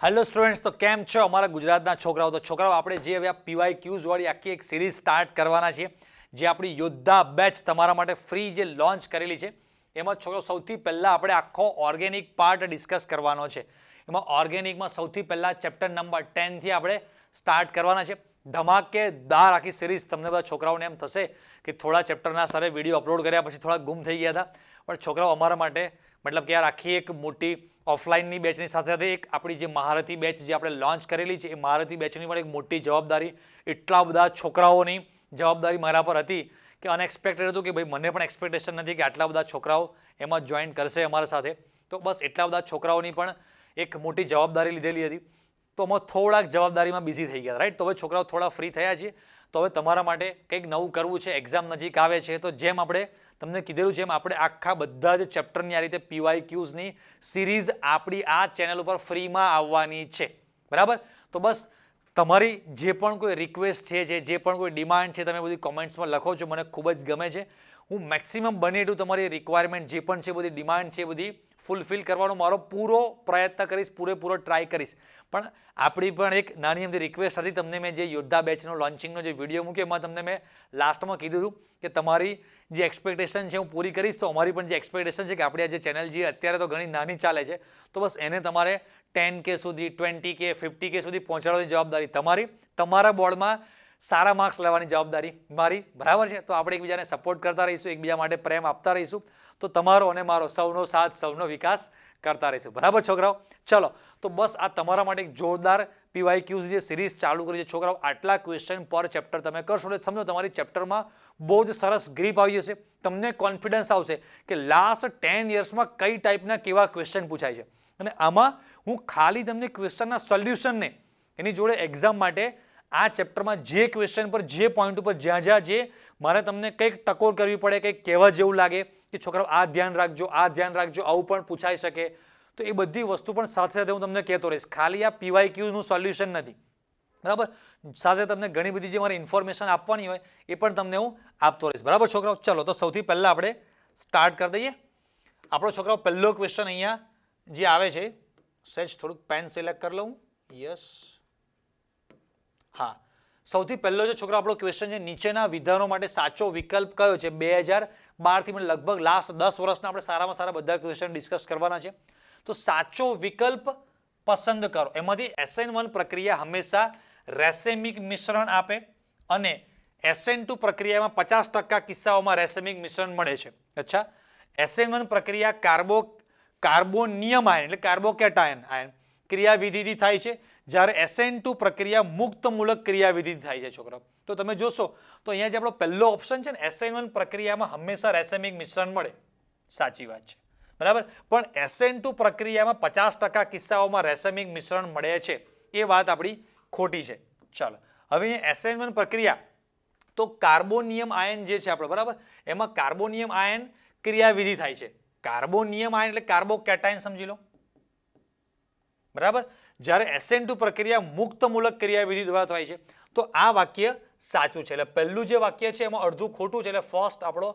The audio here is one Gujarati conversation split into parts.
હેલો સ્ટુડન્ટ્સ, તો કેમ છો અમારા ગુજરાતના છોકરાઓ? તો છોકરાઓ આપણે જે હવે આ PYQs વાળી આખી એક સિરીઝ સ્ટાર્ટ કરવાના છીએ, જે આપણી યોદ્ધા બેચ તમારા માટે ફ્રી જે લોન્ચ કરેલી છે. એમાં છોકરાઓ સૌથી પહેલાં આપણે આખો ઓર્ગેનિક પાર્ટ ડિસ્કસ કરવાનો છે. એમાં ઓર્ગેનિકમાં સૌથી પહેલાં ચેપ્ટર નંબર 10 થી આપણે સ્ટાર્ટ કરવાના છે. ધમાકેદાર આખી સિરીઝ. તમને બધા છોકરાઓને એમ થશે કે થોડા ચેપ્ટરના સરે વિડીયો અપલોડ કર્યા પછી થોડા ગુમ થઈ ગયા હતા, પણ છોકરાઓ અમારા માટે મતલબ કે યાર આખી એક મોટી ઓફલાઈનની બેચની સાથે સાથે એક આપણી જે મહારથી બેચ જે આપણે લોન્ચ કરેલી છે, એ મહારથી બેચની પણ એક મોટી જવાબદારી, એટલા બધા છોકરાઓની જવાબદારી મારા પર હતી કે અનએક્સપેક્ટેડ હતું કે ભાઈ મને પણ એક્સપેક્ટેશન નથી કે આટલા બધા છોકરાઓ એમાં જોઈન કરશે અમારા સાથે. તો બસ એટલા બધા છોકરાઓની પણ એક મોટી જવાબદારી લીધેલી હતી. તો અમે થોડાક જવાબદારીમાં બિઝી થઈ ગયા, રાઈટ. તો હવે છોકરાઓ થોડા ફ્રી થયા છીએ, તો હવે તમારા માટે કંઈક નવું કરવું છે. એક્ઝામ નજીક આવે છે, તો જેમ આપણે તમને કીધેલું છે એમ આપણે આખા બધા જ ચેપ્ટરની આ રીતે PYQsની સિરીઝ આપણી આ ચેનલ ઉપર ફ્રીમાં આવવાની છે, બરાબર. તો બસ તમારી જે પણ કોઈ રિક્વેસ્ટ છે, જે પણ કોઈ ડિમાન્ડ છે, તમે બધી કોમેન્ટ્સમાં લખો છો, મને ખૂબ જ ગમે છે. હું મેક્સિમમ બને એટલું તમારી રિક્વાયરમેન્ટ જે પણ છે, બધી ડિમાન્ડ છે, બધી ફૂલફિલ કરવાનો મારો પૂરો પ્રયત્ન કરીશ, પૂરેપૂરો ટ્રાય કરીશ. પણ આપણી પણ એક નાની અમથી રિક્વેસ્ટ હતી. તમને મેં જે યોદ્ધા બેચનો લોન્ચિંગનો જે વિડીયો મૂક્યો એમાં તમને મેં લાસ્ટમાં કીધું હતું કે તમારી જે એક્સપેક્ટેશન છે હું પૂરી કરીશ. તો અમારી પણ જે એક્સપેક્ટેશન છે કે આપણી આ જે ચેનલ જે અત્યારે તો ઘણી નાની ચાલે છે, તો બસ એને તમારે 10K સુધી, 20K, 50K સુધી પહોંચાડવાની જવાબદારી તમારી. તમારા બોર્ડમાં સારા માર્ક્સ લેવાની જવાબદારી મારી, બરાબર છે. તો આપણે એકબીજાને સપોર્ટ કરતા રહીશું, એકબીજા માટે પ્રેમ આપતા રહીશું. તો તમારો અને મારો સૌનો સાથ, સૌનો વિકાસ કરતા રહીશું, બરાબર છોકરાઓ? ચલો, તો બસ આ તમારા માટે એક જોરદાર PYQs જે સિરીઝ ચાલુ કરી છે. છોકરાઓ આટલા ક્વેશ્ચન પર ચેપ્ટર તમે કરશો એટલે સમજો તમારી ચેપ્ટરમાં બહુ જ સરસ ગ્રીપ આવી જશે. તમને કોન્ફિડન્સ આવશે કે લાસ્ટ 10 યર્સમાં કઈ ટાઈપના કેવા ક્વેશ્ચન પૂછાય છે. અને આમાં હું ખાલી તમને ક્વેશ્ચનના સોલ્યુશનને એની જોડે એક્ઝામ માટે આ ચેપ્ટરમાં જે ક્વેશ્ચન પર, જે પોઈન્ટ ઉપર જ્યાં જે મારે તમને કંઈક ટકોર કરવી પડે, કંઈક કહેવા જેવું લાગે કે છોકરાઓ આ ધ્યાન રાખજો, આ ધ્યાન રાખજો, આવું પણ પૂછાઈ શકે, તો એ બધી વસ્તુ પણ સાથે સાથે હું તમને કહેતો રહીશ. ખાલી આ PYQનું સોલ્યુશન નથી, બરાબર. સાથે તમને ઘણી બધી જે મારી ઇન્ફોર્મેશન આપવાની હોય એ પણ તમને હું આપતો રહીશ, બરાબર છોકરાઓ? ચલો, તો સૌથી પહેલાં આપણે સ્ટાર્ટ કરી દઈએ. આપણો છોકરાઓ પહેલો ક્વેશ્ચન અહીંયા જે આવે છે, સહેજ થોડુંક પેન સિલેક્ટ કરી લઉં. યસ, હા. સૌથી પહેલો જે છોકરો આપણો ક્વેશ્ચન છે, નીચેના વિધાનો માટે સાચો વિકલ્પ કયો છે? 2012 થી લગભગ લાસ્ટ 10 વર્ષના આપણે સારામાં સારા બધા ક્વેશ્ચન ડિસ્કસ કરવાના છે. તો સાચો વિકલ્પ પસંદ કરો. એમાંથી SN1 પ્રક્રિયા હંમેશા રેસેમિક મિશ્રણ આપે અને SN2 પ્રક્રિયામાં 50% કિસ્સાઓમાં રેસેમિક મિશ્રણ મળે છે. અચ્છા, SN1 પ્રક્રિયા કાર્બોનિયમ આયન એટલે કાર્બોકેટાયન આયન ક્રિયાવિધિથી થાય છે, જ્યારે SN2 પ્રક્રિયા મુક્તમૂલક ક્રિયાવિધિથી થાય છે. છોકરાઓ, તો તમે જોશો તો અહીંયા જે આપણો પહેલો ઓપ્શન છે ને, SN1 પ્રક્રિયામાં હંમેશા રેસેમિક મિશ્રણ મળે, સાચી વાત છે, બરાબર. પણ SN2 પ્રક્રિયામાં 50% કિસ્સાઓમાં રેસેમિક મિશ્રણ મળે છે, એ વાત આપણી ખોટી છે. ચાલો, હવે SN1 પ્રક્રિયા તો કાર્બોનિયમ આયન જે છે આપણો, બરાબર, એમાં કાર્બોનિયમ આયન ક્રિયાવિધિ થાય છે. કાર્બોનિયમ આયન એટલે કાર્બોકેટાયન સમજી લો, બરાબર. જ્યારે SN2 પ્રક્રિયા મુક્તમૂલક ક્રિયાવિધિ દ્વારા થાય છે. તો આ વાક્ય સાચું છે. એટલે પહેલું જે વાક્ય છે એમાં અડધું ખોટું છે, એટલે ફર્સ્ટ આપણો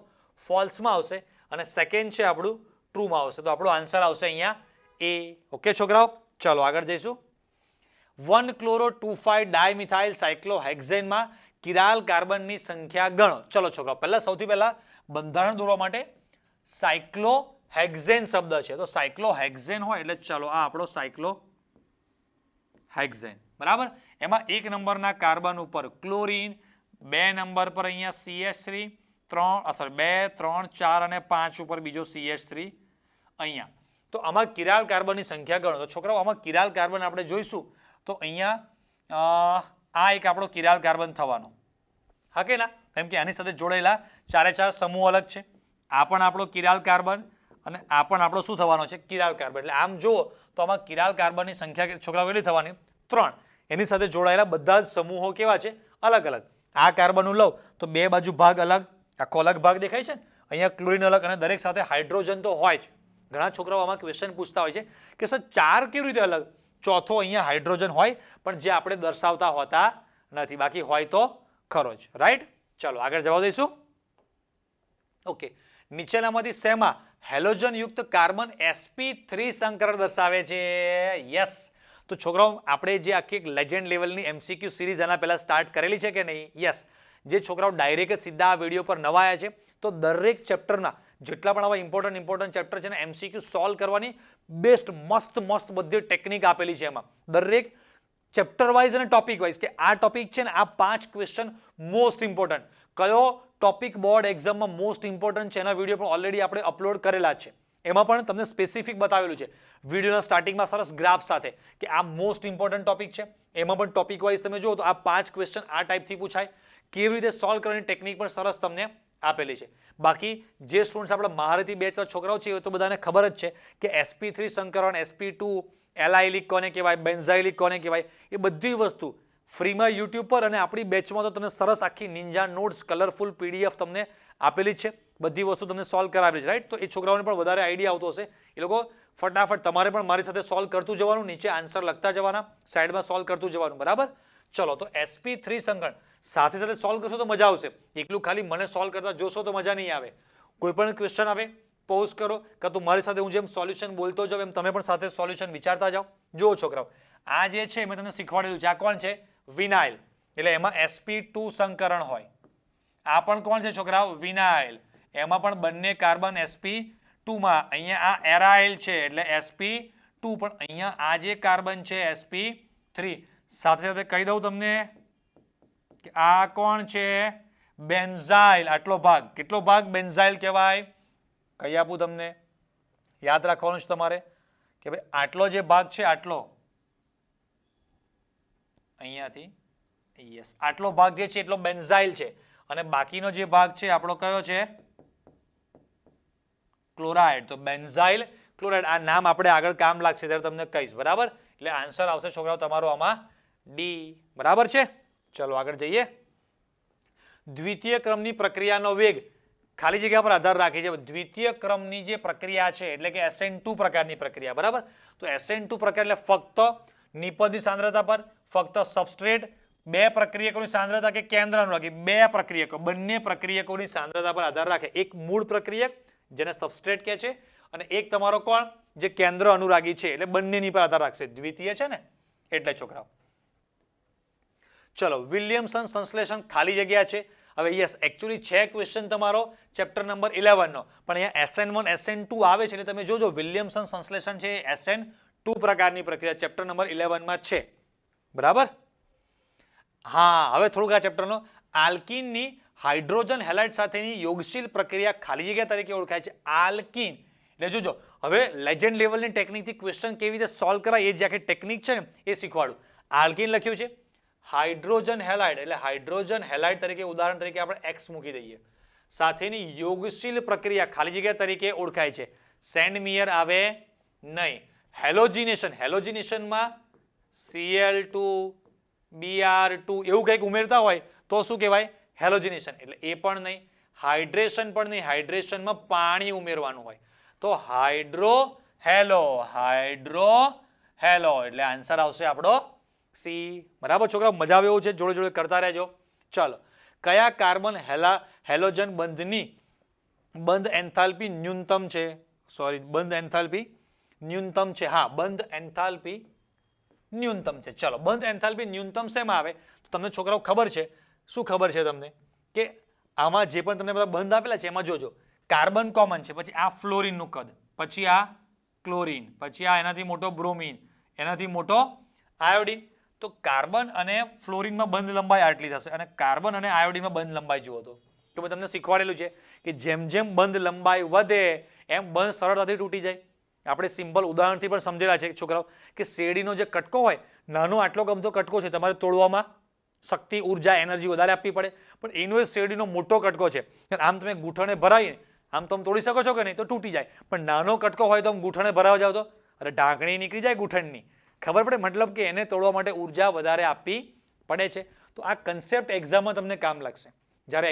ફોલ્સમાં આવશે અને સેકન્ડ છે આપણું ટ્રુમાં આવશે. તો આપણો આન્સર આવશે અહીંયા એ. ઓકે છોકરાઓ, ચલો આગળ જઈશું. 1-chloro-2,5 ડાયમિથાઇલ સાયક્લોહેક્ઝેનમાં કિરાલ કાર્બનની સંખ્યા ગણો. ચલો છોકરાઓ, સૌથી પહેલા બંધારણ દોરવા માટે સાયક્લોહેક્ઝેન શબ્દ છે, તો સાયક્લોહેક્ઝેન હોય એટલે ચલો આ આપણો સાયક્લોહેક્ઝેન, બરાબર. એમાં 1 નંબરના કાર્બન ઉપર ક્લોરીન, 2 નંબર પર અહીંયા CH3, 2, 3, 4 અને 5 ઉપર બીજો CH3 અહીંયા. તો આમાં કિરાલ કાર્બનની સંખ્યા ગણો. તો છોકરાઓ આમાં કિરાલ કાર્બન આપણે જોઈશું તો અહીંયા આ એક આપણો કિરાલ કાર્બન થવાનો, હા કે ના? કેમ કે આની સાથે જોડાયેલા 4 સમૂહ અલગ છે. આ પણ આપણો કિરાલ કાર્બન અને આ પણ આપણો શું થવાનો છે? Chiral carbon. એટલે આમ જુઓ તો આમાં કિરાલ કાર્બનની સંખ્યા છોકરાઓ કેટલી થવાની? 3. એની સાથે જોડાયેલા બધા જ સમૂહો કેવા છે? અલગ અલગ. આ કાર્બનનું લઉં તો બે બાજુ ભાગ અલગ, આખો અલગ ભાગ દેખાય છે ને. અહીંયા ક્લોરીન અલગ અને દરેક સાથે હાઇડ્રોજન તો હોય જ. ઘણા છોકરાઓ આમાં ક્વેશ્ચન પૂછતા હોય છે કે સર 4 કેવી રીતે અલગ? ચોથો અહીંયા હાઇડ્રોજન હોય પણ જે આપણે દર્શાવતા હોતા નથી, બાકી હોય તો ખરો જ, રાઈટ. ચાલો આગળ જવા દઈશું. ઓકે, નીચેનામાંથી શેમાં હેલોજન યુક્ત કાર્બન sp3 સંકરણ દર્શાવે છે? યસ. તો છોકરાઓ આપણે જે આખી એક લેજન્ડ લેવલની MCQ સિરીઝ આના પહેલા સ્ટાર્ટ કરેલી છે કે નહીં? યસ. જે છોકરાઓ ડાયરેક્ટ જ સીધા આ વિડીયો પર નવા આવ્યા છે તો દરેક ચેપ્ટરના જેટલા પણ આવા ઇમ્પોર્ટન્ટ ચેપ્ટર છે ને MCQ સોલ્વ કરવાની બેસ્ટ મસ્ત બધી ટેકનિક આપેલી છે એમાં. દરેક ચેપ્ટર વાઇઝ અને ટોપિક વાઇઝ કે આ ટોપિક છે ને આ 5 ક્વેશ્ચન મોસ્ટ ઇમ્પોર્ટન્ટ. કયો ટોપિક બોર્ડ એક્ઝામમાં મોસ્ટ ઇમ્પોર્ટન્ટ છે એના વિડીયો પણ ઓલરેડી આપણે અપલોડ કરેલા છે. એમાં પણ તમને સ્પેસિફિક બતાવેલું છે વિડીયોના સ્ટાર્ટિંગમાં સરસ ગ્રાફ સાથે કે આ મોસ્ટ ઇમ્પોર્ટન્ટ ટોપિક છે. એમાં પણ ટોપિક વાઇઝ તમે જુઓ તો આ 5 ક્વેશ્ચન આ ટાઈપથી પૂછાય. કેવી રીતે સોલ્વ કરવાની ટેકનિક પણ સરસ તમને આપેલી છે. બાકી જે સ્ટુડન્ટ્સ આપણા મહારથી બેચના છોકરાઓ છે એ તો બધાને ખબર જ છે કે sp3 સંકરણ, sp2 એલાઇલિક કોને કહેવાય, બેન્ઝાઇલિક કોને કહેવાય, એ બધી વસ્તુ ફ્રીમાં યુટ્યુબ પર અને આપણી બેચમાં તો તમને સરસ આખી નિંજા નોટ્સ કલરફુલ PDF તમને આપેલી છે. બધી વસ્તુ તમને સોલ્વ કરાવેલી છે, રાઈટ? તો એ છોકરાઓને પણ વધારે આઈડિયા આવતો હશે. એ લોકો ફટાફટ તમારે પણ મારી સાથે સોલ્વ કરતું જવાનું, નીચે આન્સર લખતા જવાના, સાઈડમાં સોલ્વ કરતું જવાનું, બરાબર? ચલો, તો sp3 સંકરણ સાથે સાથે સોલ્વ કરશો તો મજા આવશે. એકલું ખાલી મને સોલ્વ કરતા જોશો તો મજા નહીં આવે. કોઈ પણ ક્વેશ્ચન આવે પોઝ કરો, કાં તો મારી સાથે હું જેમ સોલ્યુશન બોલતો જાઉં એમ તમે પણ સાથે સોલ્યુશન વિચારતા જાઓ. જુઓ છોકરાઓ, આ જે છે મેં તમને શીખવાડેલું છે. આ કોણ છે? વિનાઇલ. એટલે એમાં sp2 સંકરણ હોય. આ પણ કોણ છે છોકરાઓ? વિનાઇલ. એમાં પણ બંને કાર્બન sp2 માં. અહીંયા આ એરાઇલ છે એટલે sp2, પણ અહીંયા આ જે કાર્બન છે sp3. સાથે સાથે કહી દઉં તમને કે આ કોણ છે? બેન્ઝાઇલ. આટલો ભાગ, કેટલો ભાગ બેન્ઝાઇલ કહેવાય? કહી આપું તમને, યાદ રાખવાનું છે તમારે કે ભાઈ આટલો જે ભાગ છે, આટલો અહીંયાથી, યસ, આટલો ભાગ જે છે એટલો બેન્ઝાઇલ છે અને બાકીનો જે ભાગ છે આપણો કયો છે? ક્લોરાઇડ. તો બેન્ઝાઇલ ક્લોરાઇડ. આ નામ આપણે આગળ કામ લાગશે ત્યારે તમને કહીશ, બરાબર? એટલે આન્સર આવશે છોકરાઓ તમારો આમાં ડી. બરાબર છે? ચલો આગળ જઈએ. દ્વિતીય ક્રમની પ્રક્રિયાનો વેગ ખાલી જગ્યા પર આધાર રાખે છે. દ્વિતીય ક્રમની જે પ્રક્રિયા છે એટલે કે SN2 પ્રકારની પ્રક્રિયા, બરાબર? તો SN2 પ્રક્રિયા એટલે ફક્ત નિપજની સાંદ્રતા પર, ફક્ત સબસ્ટ્રેટ, બે પ્રક્રિયકોની સાંદ્રતા કે કેન્દ્ર અનુરાગી, બે પ્રક્રિયકો, બંને પ્રક્રિયકોની સાંદ્રતા પર આધાર રાખે. એક મૂળ પ્રક્રિયક જેને સબસ્ટ્રેટ કહે છે અને એક તમારો કોણ? જે કેન્દ્ર અનુરાગી છે. એટલે બંનેની પર આધાર રાખશે. દ્વિતીય છે ને એટલે છોકરાઓ. ચલો, વિલિયમસન સંશ્લેષણ ખાલી જગ્યા છે. હવે યસ, એકચ્યુઅલી છે ક્વેશ્ચન તમારો ચેપ્ટર નંબર 11 નો, પણ અહીંયા SN1 SN2 આવે છે એટલે તમે જોજો વિલિયમસન સંશ્લેષણ છે એ SN2 પ્રકારની પ્રક્રિયા ચેપ્ટર નંબર 11 માં છે, બરાબર? હા, હવે થોડુંક આ ચેપ્ટરનો આલ્કીનની હાઇડ્રોજન હેલાઇડ સાથેની યોગશીલ પ્રક્રિયા ખાલી જગ્યા તરીકે ઓળખાય છે. આલ્કીન એટલે જોજો, હવે લેજન્ડ લેવલની ટેકનિકથી ક્વેશ્ચન કેવી રીતે સોલ્વ કરાય એ જે આખી ટેકનિક છે ને એ શીખવાડું. આલ્કીન લખ્યું છે, હાઇડ્રોજન હેલાઇડ એટલે હાઇડ્રોજન હેલાઇડ તરીકે ઉદાહરણ તરીકે આપણે X મૂકી દઈએ. સાથેની યોગશીલ પ્રક્રિયા ખાલી જગ્યા તરીકે ઓળખાય છે. સેન્ડમિયર આવે નહીં. હેલોજિનેશન, હેલોજિનેશનમાં Cl2 Br2 એવું કંઈક ઉમેરતા હોય તો શું કહેવાય? હેલોજિનેશન. એટલે એ પણ નહીં. હાઇડ્રેશન પણ નહીં. હાઇડ્રેશનમાં પાણી ઉમેરવાનું હોય તો હાઇડ્રો હેલો. હાઇડ્રો હેલો એટલે આન્સર આવશે આપણો સી. બરાબર છોકરા? મજા આવે એવું છે, જોડે જોડે કરતા રહેજો. ચાલો, કયા કાર્બન હેલોજન બંધની બંધ એન્થાલ્પી ન્યૂનતમ છે? સોરી, બંધ એન્થાલ્પી ન્યૂનતમ છે. હા, બંધ એન્થાલ્પી ન્યૂનતમ છે. ચલો, બંધ એન્થાલ્પી ન્યૂનતમ શેમાં આવે? તો તમને છોકરાઓ ખબર છે. શું ખબર છે તમને? કે આમાં જે પણ તમને બધા બંધ આપેલા છે એમાં જોજો, કાર્બન કોમન છે, પછી આ ફ્લોરિનનું કદ, પછી આ ક્લોરીન, પછી આ એનાથી મોટો બ્રોમિન, એનાથી મોટો આયોડિન. તો કાર્બન અને ફ્લોરિનમાં બંધ લંબાઈ આટલી થશે અને કાર્બન અને આયોડિનમાં બંધ લંબાઈ જુઓ તો મેં તમને શીખવાડેલું છે કે જેમ જેમ બંધ લંબાઈ વધે એમ બંધ સરળતાથી તૂટી જાય. આપણે સિમ્પલ ઉદાહરણથી પણ સમજેલા છે છોકરાઓ કે શેરડીનો જે કટકો હોય, નાનો આટલો ગમતો કટકો છે, તમારે તોડવામાં શક્તિ, ઉર્જા, એનર્જી વધારે આપવી પડે, પણ એનો એ શેરડીનો મોટો કટકો છે. આમ તમે ગૂંઠણે ભરાવીને આમ તમે તોડી શકો છો કે નહીં? તો તૂટી જાય. પણ નાનો કટકો હોય તો આમ ગૂંઠણે ભરાવા જાવ તો અરે ઢાંકણી નીકળી જાય ગૂંઠણની. ખબર પડે? મતલબ કે એને તોડવા માટે ઉર્જા વધારે આપવી પડે છે. તો આ કન્સેપ્ટ એક્ઝામમાં તમને કામ લાગશે. જ્યારે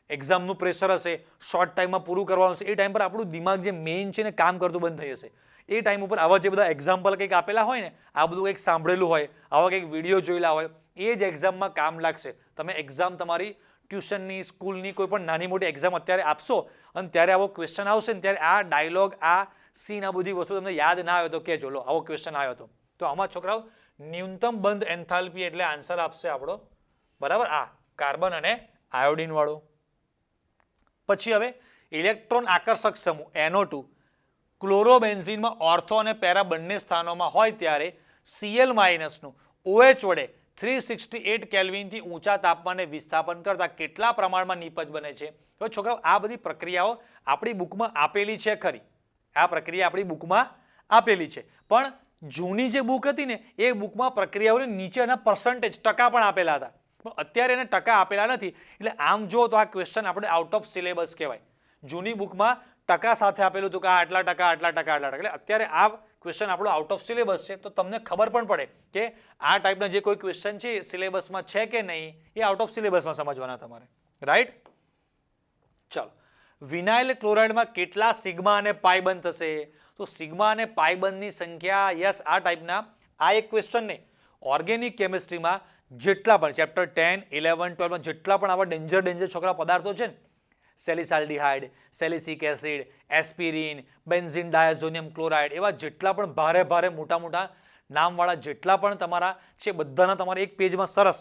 એક્ઝામનું પ્રેશર હશે, શોર્ટ ટાઈમમાં પૂરું કરવાનું હશે, એ ટાઈમ પર આપણું દિમાગ જે મેઇન છે ને કામ કરતું બંધ થઈ જશે. એ ટાઈમ ઉપર આવા જે બધા એક્ઝામ્પલ કંઈક આપેલા હોય ને, આ બધું કંઈક સાંભળેલું હોય, આવા કંઈક વિડીયો જોયેલા હોય, એ જ એક્ઝામમાં કામ લાગશે. તમે એક્ઝામ તમારી ટ્યુશનની, સ્કૂલની કોઈ પણ નાની મોટી એક્ઝામ અત્યારે આપશો અને ત્યારે આવો ક્વેશ્ચન આવશે ને ત્યારે આ ડાયલોગ, આ સીન, આ બધી વસ્તુ તમને યાદ ના આવ્યો તો કહેજો, લો આવો ક્વેશ્ચન આવ્યો તો તો આમાં છોકરાઓ ન્યૂનતમ બંધ એન્થાલ્પી એટલે આન્સર આપશે આપણો બરાબર આ કાર્બન અને આયોડિન વાળો. પછી હવે ઇલેક્ટ્રોન આકર્ષક સમૂહ NO2 ક્લોરોબેન્ઝીનમાં ઓર્થો અને પેરા બંને સ્થાનોમાં હોય ત્યારે Cl- નું OH વડે 368 કેલ્વિનથી ઊંચા તાપમાને વિસ્થાપન કરતા કેટલા પ્રમાણમાં નિપજ બને છે? તો છોકરાઓ આ બધી પ્રક્રિયાઓ આપણી બુકમાં આપેલી છે ખરી. આ પ્રક્રિયા આપણી બુકમાં આપેલી છે, પણ જૂની જે બુક હતી ને એ બુકમાં પ્રક્રિયાઓને નીચેના પર્સન્ટેજ ટકા પણ આપેલા હતા, પણ અત્યારે એને ટકા આપેલા નથી. એટલે આમ જો તો આ ક્વેશ્ચન આપણે આઉટ ઓફ સિલેબસ કહેવાય. જૂની બુકમાં ટકા સાથે આપેલું હતું કે આટલા ટકા આટલા ટકા આટલા ટકા, એટલે અત્યારે આ ક્વેશ્ચન આપણો આઉટ ઓફ સિલેબસ છે, તો તમને ખબર પણ પડે કે આ ટાઈપના જે કોઈ ક્વેશ્ચન છે સિલેબસમાં છે કે નહીં, એ આઉટ ઓફ સિલેબસમાં સમજવાના તમારે. રાઈટ? ચાલો, વિનાઇલ ક્લોરાઇડમાં કેટલા સિગ્મા અને પાઈ બંધ થશે? તો સિગ્મા અને પાઈ બંધની સંખ્યા, યસ, આ ટાઈપના આ એક ક્વેશ્ચન ને ઓર્ગેનિક કેમિસ્ટ્રીમાં જેટલા પણ ચેપ્ટર 10, 11, 12 માં જેટલા પણ આવા ડેન્જર છોકરા પદાર્થો છે ને, salicylaldehyde, salicylic acid, aspirin, benzene diazonium chloride, એવા જેટલા પણ ભારે મોટા નામવાળા જેટલા પણ તમારા છે બધાના તમારે એક પેજમાં સરસ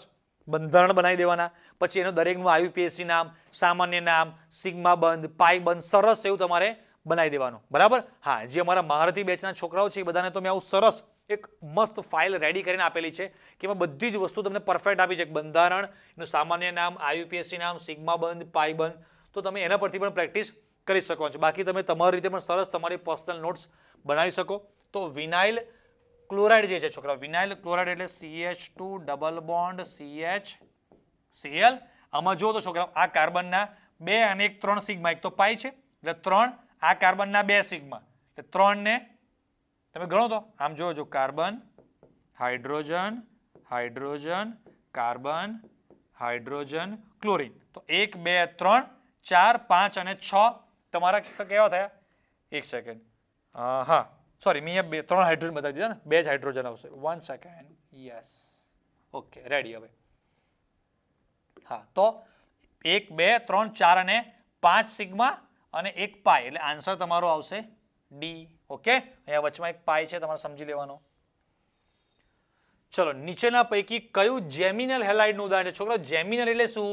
બંધારણ બનાવી દેવાના. પછી એનો દરેકનું IUPAC નામ, સામાન્ય નામ, સિગ્મા બંધ, પાઈ બંધ સરસ એવું તમારે બનાવી દેવાનું. બરાબર? હા, જે અમારા મહારથી બેચના છોકરાઓ છે એ બધાને તો મેં આવું સરસ એક મસ્ત ફાઇલ રેડી કરીને આપેલી છે કે એમાં બધી જ વસ્તુ તમને પરફેક્ટ આપી છે. બંધારણ, એનું સામાન્ય નામ, IUPAC નામ, સિગ્મા બંધ, પાઈ બંધ, તો તમે એના પરથી પણ પ્રેક્ટિસ કરી શકો છો. બાકી તમે તમારી રીતે પણ સરસ તમારી પર્સનલ નોટ્સ બનાવી શકો. તો વિનાઇલ ક્લોરાઇડ જે છે છોકરા, વિનાઇલ ક્લોરાઇડ એટલે CH2 ડબલ બોન્ડ CHCl. આમાં જો તો છોકરા આ કાર્બનના 2 અને 3 સિગ્મા, એક તો પાઈ છે એટલે 3, આ કાર્બનના 2 સિગ્મા એટલે 3 ને તમે ગણો તો આમ જોજો, carbon hydrogen hydrogen carbon hydrogen chlorine, તો 1 2 3 4 5 અને 6 તમારા કેવા થયા? એક સેકન્ડ, હા સોરી, મેં અહીંયા 3 હાઇડ્રોજન બતાવી દીધા ને, 2 જ હાઇડ્રોજન આવશે. 1 સેકન્ડ, યસ, ઓકે, રેડી. હવે હા, તો 1 2 3 4 અને 5 સિગ્મા અને 1 પાઈ એટલે આન્સર તમારો આવશે ડી. ઓકે, અહીંયા વચમાં એક પાઈ છે, તમારે સમજી લેવાનો. ચલો, નીચેના પૈકી કયું જેમિનલ હેલાઇડનું ઉદાહરણ છે? છોકરો, જેમિનલ એટલે શું?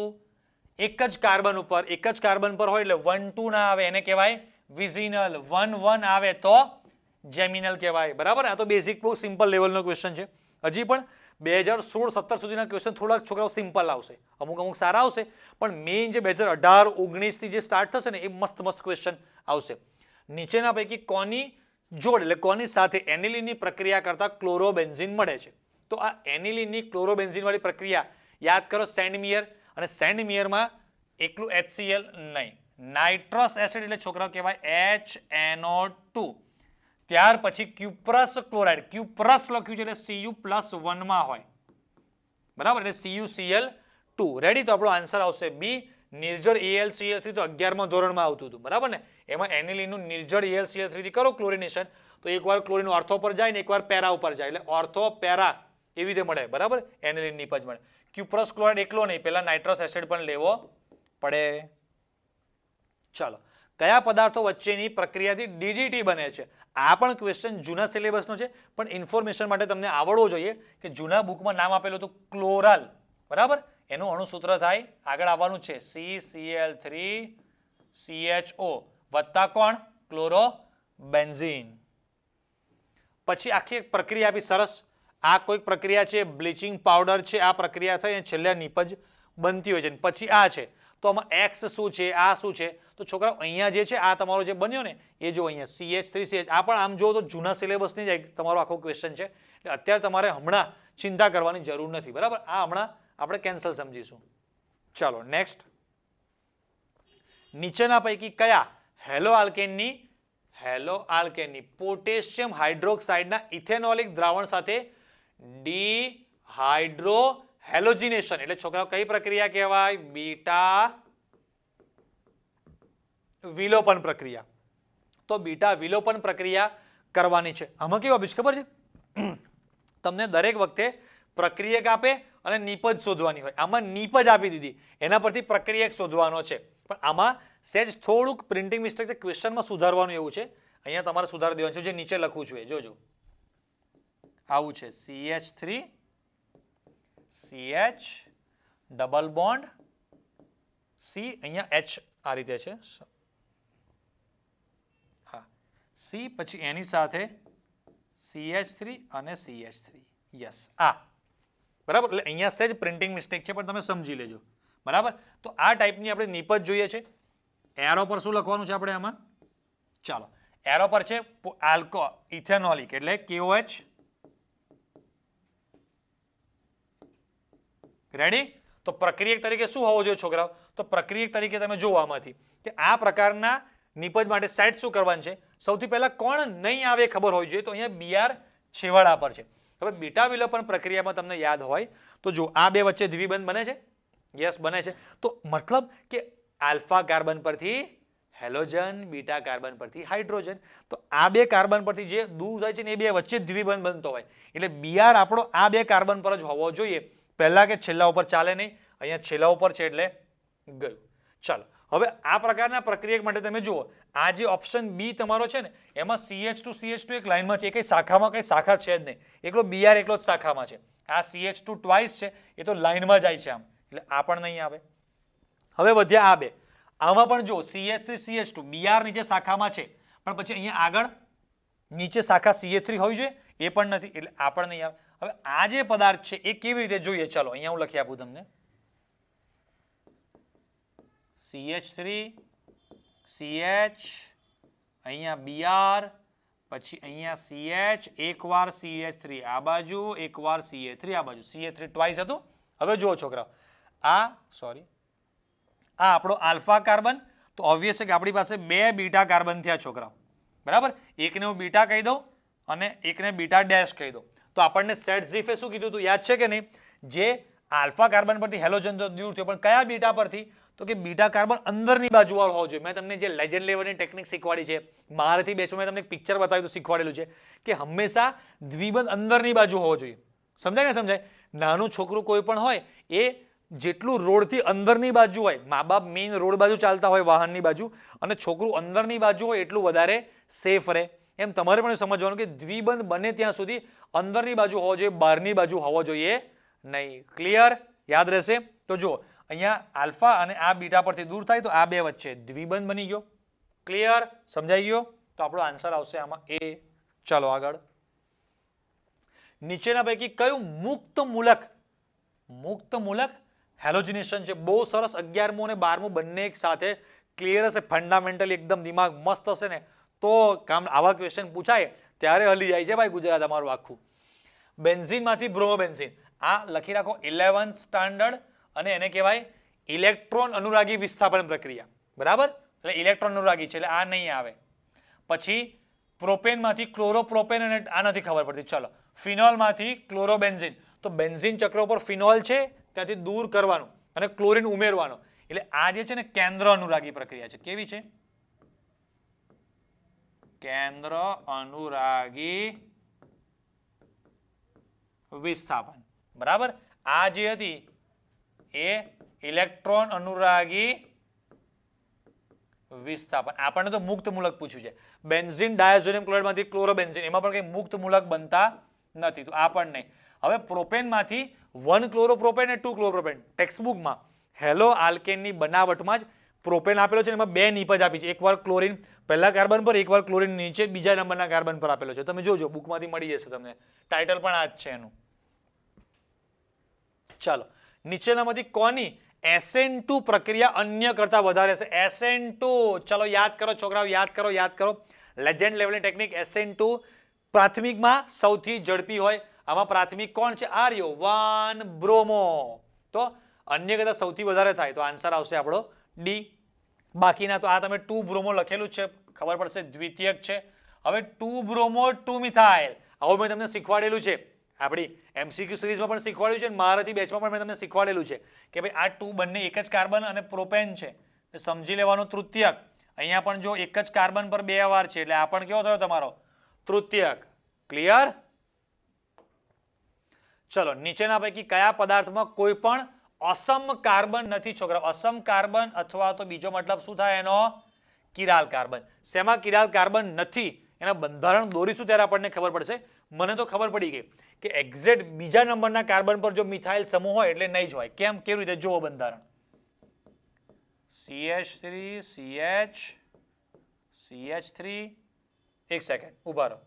એક જ કાર્બન પર હોય એટલે 1 2 ના આવે એને કહેવાય વિઝિનલ. 1 1 આવે તો જેમિનલ કહેવાય. બરાબર? આ તો બેઝિક બહુ સિમ્પલ લેવલનો ક્વેશ્ચન છે. હજી પણ 2016-17 સુધીના ક્વેશ્ચન થોડાક છોકરાઓ સિમ્પલ આવશે, અમુક સારા આવશે, પણ મેઇન જે 2018-19 થી જે સ્ટાર્ટ થશે ને એ મસ્ત ક્વેશ્ચન આવશે. નીચેના પૈકી કોની જોડ એટલે કોની સાથે એનિલિનની પ્રક્રિયા કરતા ક્લોરોબેન્ઝીન મળે છે? તો આ એનિલિનની ક્લોરોબેન્ઝીન વાળી પ્રક્રિયા યાદ કરો, સેન્ડમિયર, અને સેન્ડમિયરમાં એકલું HCl નહીં, નાઇટ્રસ એસિડ એટલે છોકરાઓ કહેવાય HNO2. ત્યાર પછી ક્યુપ્રસ ક્લોરાઇડ, ક્યુપ્રસ લખ્યું છે એટલે Cu+1 માં હોય. બરાબર? એટલે CuCl2. રેડી? તો આપણો આન્સર આવશે બી. નિર્જળ AlCl3 તો 11મા ધોરણમાં આવતું હતું. બરાબર ને? એમાં એનિલિનનું નિર્જળ AlCl3 થી કરો ક્લોરિનેશન તો એકવાર ક્લોરિન ઓર્થો પર જાય ને એકવાર પેરા ઉપર જાય એટલે ઓર્થો પેરા એવી રીતે મળે. બરાબર? એનિલિન નિપજ મળે. ક્યુપ્રસ ક્લોરાઇડ એકલો નહીં, પહેલા નાઇટ્રસ એસિડ પણ લેવો પડે. ચાલો, કયા પદાર્થો વચ્ચેની પ્રક્રિયાથી DDT બને છે? આ પણ ક્વેશ્ચન જૂના સિલેબસનો છે, પણ ઇન્ફોર્મેશન માટે તમને આવડવો જોઈએ કે જૂના બુકમાં નામ આપેલું હતું ક્લોરાલ. બરાબર? એનું અણુસૂત્ર થાય, આગળ આવવાનું છે CCl3CHO વત્તા કોણ? ક્લોરોબેન્ઝીન. પછી આખી એક પ્રક્રિયા આપી સરસ. આ કોઈક પ્રક્રિયા છે, બ્લીચિંગ પાવડર છે, આ પ્રક્રિયા થઈ અને છેલ્લે નિપજ બનતી હોય છે. પછી આ છે, તો આમાં X શું છે, આ શું છે? તો છોકરાઓ અહીંયા જે છે આ તમારો જે બન્યો ને એ જો અહીંયા CH3CH, આ પણ આમ જો તો જૂના સિલેબસની જ તમારો આખો ક્વેશ્ચન છે, એટલે અત્યારે તમારે હમણાં ચિંતા કરવાની જરૂર નથી. બરાબર? આ હમણાં આપણે કેન્સલ સમજીશું. ચાલો, નેક્સ્ટ. નીચેના પૈકી કયા હેલો આલ્કેનની પોટેશિયમ હાઇડ્રોક્સાઇડના ઇથેનોલિક દ્રાવણ સાથે ડિહાઇડ્રોહેલોજિનેશન એટલે છોકરાઓ કઈ પ્રક્રિયા કહેવાય? બીટા વિલોપન પ્રક્રિયા. તો બીટા વિલોપન પ્રક્રિયા કરવાની છે. આમાં કેવું આપીશ ખબર છે? તમને દરેક વખતે પ્રક્રિયક આપે અને નિપજ શોધવાની હોય. આમાં નિપજ આપી દીધી, એના પરથી પ્રક્રિયક શોધવાનો છે. પણ આમાં સહેજ થોડુંક પ્રિન્ટિંગ મિસ્ટેક છે, ક્વેશ્ચનમાં સુધારવાનું એવું છે. અહીંયા તમારે સુધારી દેવાનું છે, જે નીચે લખું છું એ જોજો. આવું છે CH3 CH double bond C, અહીંયા H આ રીતે છે, હા C, પછી એની સાથે CH3 અને CH3, યસ આ બરાબર. એટલે અહીંયા સહેજ પ્રિન્ટિંગ મિસ્ટેક છે પણ તમે સમજી લેજો બરાબર. તો આ ટાઈપની આપણે નિપજ જોઈએ છે. એરો પર શું લખવાનું છે આપણે આમાં? ચાલો એરો પર છે ઇથેનોલિક એટલે KOH. રેડી? તો પ્રક્રિયક તરીકે શું હોવો જોઈએ છોકરાઓ? તો પ્રક્રિયક તરીકે તમે જોવો આમાંથી કે આ પ્રકારના નિપજ માટે સેટ શું કરવાનું છે. સૌથી પહેલા કોણ નહીં આવે ખબર હોવી જોઈએ, તો અહીંયા Br છેવાડા પર છે. હવે બીટા વિલોપન પ્રક્રિયામાં તમને યાદ હોય તો જો આ બે વચ્ચે દ્વિબંધ બને છે, યસ બને છે. તો મતલબ કે આલ્ફા કાર્બન પરથી હેલોજન, બીટા કાર્બન પરથી હાઇડ્રોજન. તો આ બે કાર્બન પરથી જે દૂર થાય છે ને એ બે વચ્ચે દ્વિબંધ બનતો હોય એટલે Br આપણો આ બે કાર્બન પર જ હોવો જોઈએ, પહેલા કે છેલ્લા ઉપર ચાલે નહીં. અહીંયા છેલ્લા ઉપર છે એટલે ગયું. ચાલો હવે આ પ્રકારના પ્રક્રિયક માટે તમે જુઓ આ જે ઓપ્શન બી તમારો છે ને એમાં CH2 એક લાઈનમાં છે, એ કઈ શાખામાં કઈ શાખા છે જ નહીં, એકલો Br એકલો જ શાખામાં છે. આ CH2 ટ્વાઇસ છે એ તો લાઈનમાં જાય છે આમ, એટલે આ પણ નહીં આવે. હવે વધ્યા આ બે, આમાં પણ જો CH3 CH2 Br નીચે શાખામાં છે પણ પછી અહીંયા આગળ નીચે શાખા CH3 હોવી જોઈએ, એ પણ નથી એટલે આ પણ નહીં આવે. હવે આ જે પદાર્થ છે એ કેવી રીતે જોઈએ? ચલો અહીંયા હું લખી આપું તમને. CH3 CH, અહીંયા Br, પછી અહીંયા CH, એકવાર CH3 આ બાજુ, એકવાર CH3 આ બાજુ, CH3 ટ્વાઇસ હતું. હવે જુઓ છોકરાઓ આ આપણો આલ્ફા કાર્બન, તો ઓબ્વિયસ છે કે આપણી પાસે બે બીટા કાર્બન થયા છોકરાઓ બરાબર. એકને હું બીટા કહી દઉં અને એકને બીટા ડેશ કહી દઉં. તો આપણને સેટ ઝીફે શું કીધું હતું યાદ છે કે નહીં? જે આલ્ફા કાર્બન પરથી હેલોજન તો દૂર થયો પણ કયા બીટા પરથી? તો કે બીટા કાર્બન અંદરની બાજુ વાળો હોવો જોઈએ. મેં તમને જે લેજન્ડ લેવલની ટેકનિક શીખવાડી છે, મારાથી બેચમાં મેં તમને એક પિક્ચર બતાવ્યું શીખવાડેલું છે કે હંમેશા દ્વિબંધ અંદરની બાજુ હોવો જોઈએ. સમજાય ને? સમજાય? નાનું છોકરું કોઈ પણ હોય એ જેટલું રોડથી અંદરની બાજુ હોય, મા બાપ મેઇન રોડ બાજુ ચાલતા હોય વાહનની બાજુ, અને છોકરું અંદરની બાજુ હોય એટલું વધારે સેફ રહે. એમ તમારે પણ સમજવાનું કે દ્વિબંધ બને ત્યાં સુધી અંદરની બાજુ હોવો જોઈએ, બહારની બાજુ હોવો જોઈએ નહીં. ક્લિયર? યાદ રહેશે? તો જો અહીંયા આલ્ફા અને આ બીટા પરથી દૂર થાય તો આ બે વચ્ચે દ્વિબંધ બની ગયો. ક્લિયર? સમજાઈ ગયો? તો આપણો આન્સર આવશે આમાં એ. ચાલો આગળ. નીચેના પૈકી કયું મુક્ત મૂલક હેલોજિનેશન છે? બહુ સરસ. 11મું અને 12મું બંને એક સાથે ક્લિયર હશે, ફંડામેન્ટલી એકદમ દિમાગ મસ્ત હશે ને તો કામ આવા ક્વેશ્ચન પૂછાય ત્યારે હલી જાય છે ભાઈ ગુજરાત અમારું આખું. બેન્ઝીનમાંથી બ્રોમોબેન્ઝીન, આ લખી રાખો 11th સ્ટાન્ડર્ડ, અને એને કહેવાય ઇલેક્ટ્રોન અનુરાગી વિસ્થાપન પ્રક્રિયા બરાબર. એટલે ઇલેક્ટ્રોન અનુરાગી છે એટલે આ નહીં આવે. પછી પ્રોપેનમાંથી ક્લોરોપ્રોપેન, અને આ નથી ખબર પડતી. ચલો ફિનોલમાંથી ક્લોરોબેન્ઝીન, તો બેન્ઝીન ચક્ર ઉપર ફિનોલ છે ત્યાંથી દૂર કરવાનું અને ક્લોરીન ઉમેરવાનો, એટલે આ જે છે ને કેન્દ્ર અનુરાગી પ્રક્રિયા છે. કેવી છે? કેન્દ્ર અનુરાગી વિસ્થાપન બરાબર. આ જે હતી એ ઇલેક્ટ્રોન અનુરાગી વિસ્થાપન. આપણને તો મુક્ત મૂલક પૂછ્યું છે. બેન્ઝીન ડાયઝોનિયમ ક્લોરાઇડમાંથી ક્લોરોબેન્ઝીન, એમાં પણ કંઈ મુક્ત મૂલક બનતા નથી, તો આ પણ નહીં. હવે પ્રોપેનમાંથી 1 ક્લોરોપ્રોપેન અને 2 ક્લોરોપ્રોપેન. ટેક્સ્ટબુકમાં હેલો આલ્કેનની બનાવટમાં જ પ્રોપેન આપેલો છે, એમાં બે નિપજ આપી છે. એકવાર ક્લોરીન પહેલા કાર્બન પર, એકવાર ક્લોરીન નીચે બીજા નંબરના કાર્બન પર આપેલો છે. તમે જોજો બુકમાંથી મળી જશે તમને. ટાઇટલ પણ આ જ છે એનું. ચાલો નીચેનામાંથી કોની SN2 પ્રક્રિયા અન્ય કરતા વધારે છે? SN2 ચલો યાદ કરો છોકરાઓ, યાદ કરો. લેજન્ડ લેવલની ટેકનિક SN2 પ્રાથમિકમાં સૌથી ઝડપી હોય. આમાં પ્રાથમિક કોણ છે? આર્યો 1 બ્રોમો. તો અન્ય કરતા સૌથી વધારે થાય તો આન્સર આવશે આપણો ડી. બાકીના તો આ તમે 2 બ્રોમો લખેલું છે, ખબર પડશે દ્વિતીયક છે. હવે 2 બ્રોમો 2 મિથાઇલ, આવું મેં તમને શીખવાડેલું છે. આપણી MCQ સિરીઝમાં પણ શીખવાડ્યું છે, મારાથી બેચમાં પણ મેં તમને શીખવાડેલું છે કે ભાઈ આ 2 બંને એક જ કાર્બન અને પ્રોપેન છે, સમજી લેવાનું તૃતીયક. અહીંયા પણ જો એક જ કાર્બન પર 2 વાર છે એટલે આ પણ કેવો થયો તમારો? તૃતીયક. ક્લિયર? ચલો નીચેના પૈકી કયા પદાર્થમાં કોઈ પણ અસમ કાર્બન નથી છોકરા? અસમ કાર્બન અથવા તો બીજો મતલબ શું થાય એનો? Chiral carbon. શેમાં કિરાલ કાર્બન નથી એના બંધારણ દોરીશું ત્યારે આપણને ખબર પડશે. મને તો ખબર પડી ગઈ કે એક્ઝેક્ટ બીજા નંબરના કાર્બન પર જો મિથાઇલ સમૂહ હોય એટલે નહીં જ હોય. કેમ? કેવી રીતે? જુઓ બંધારણ. CH3 CH CH3 એક સેકન્ડ ઉભા રહો.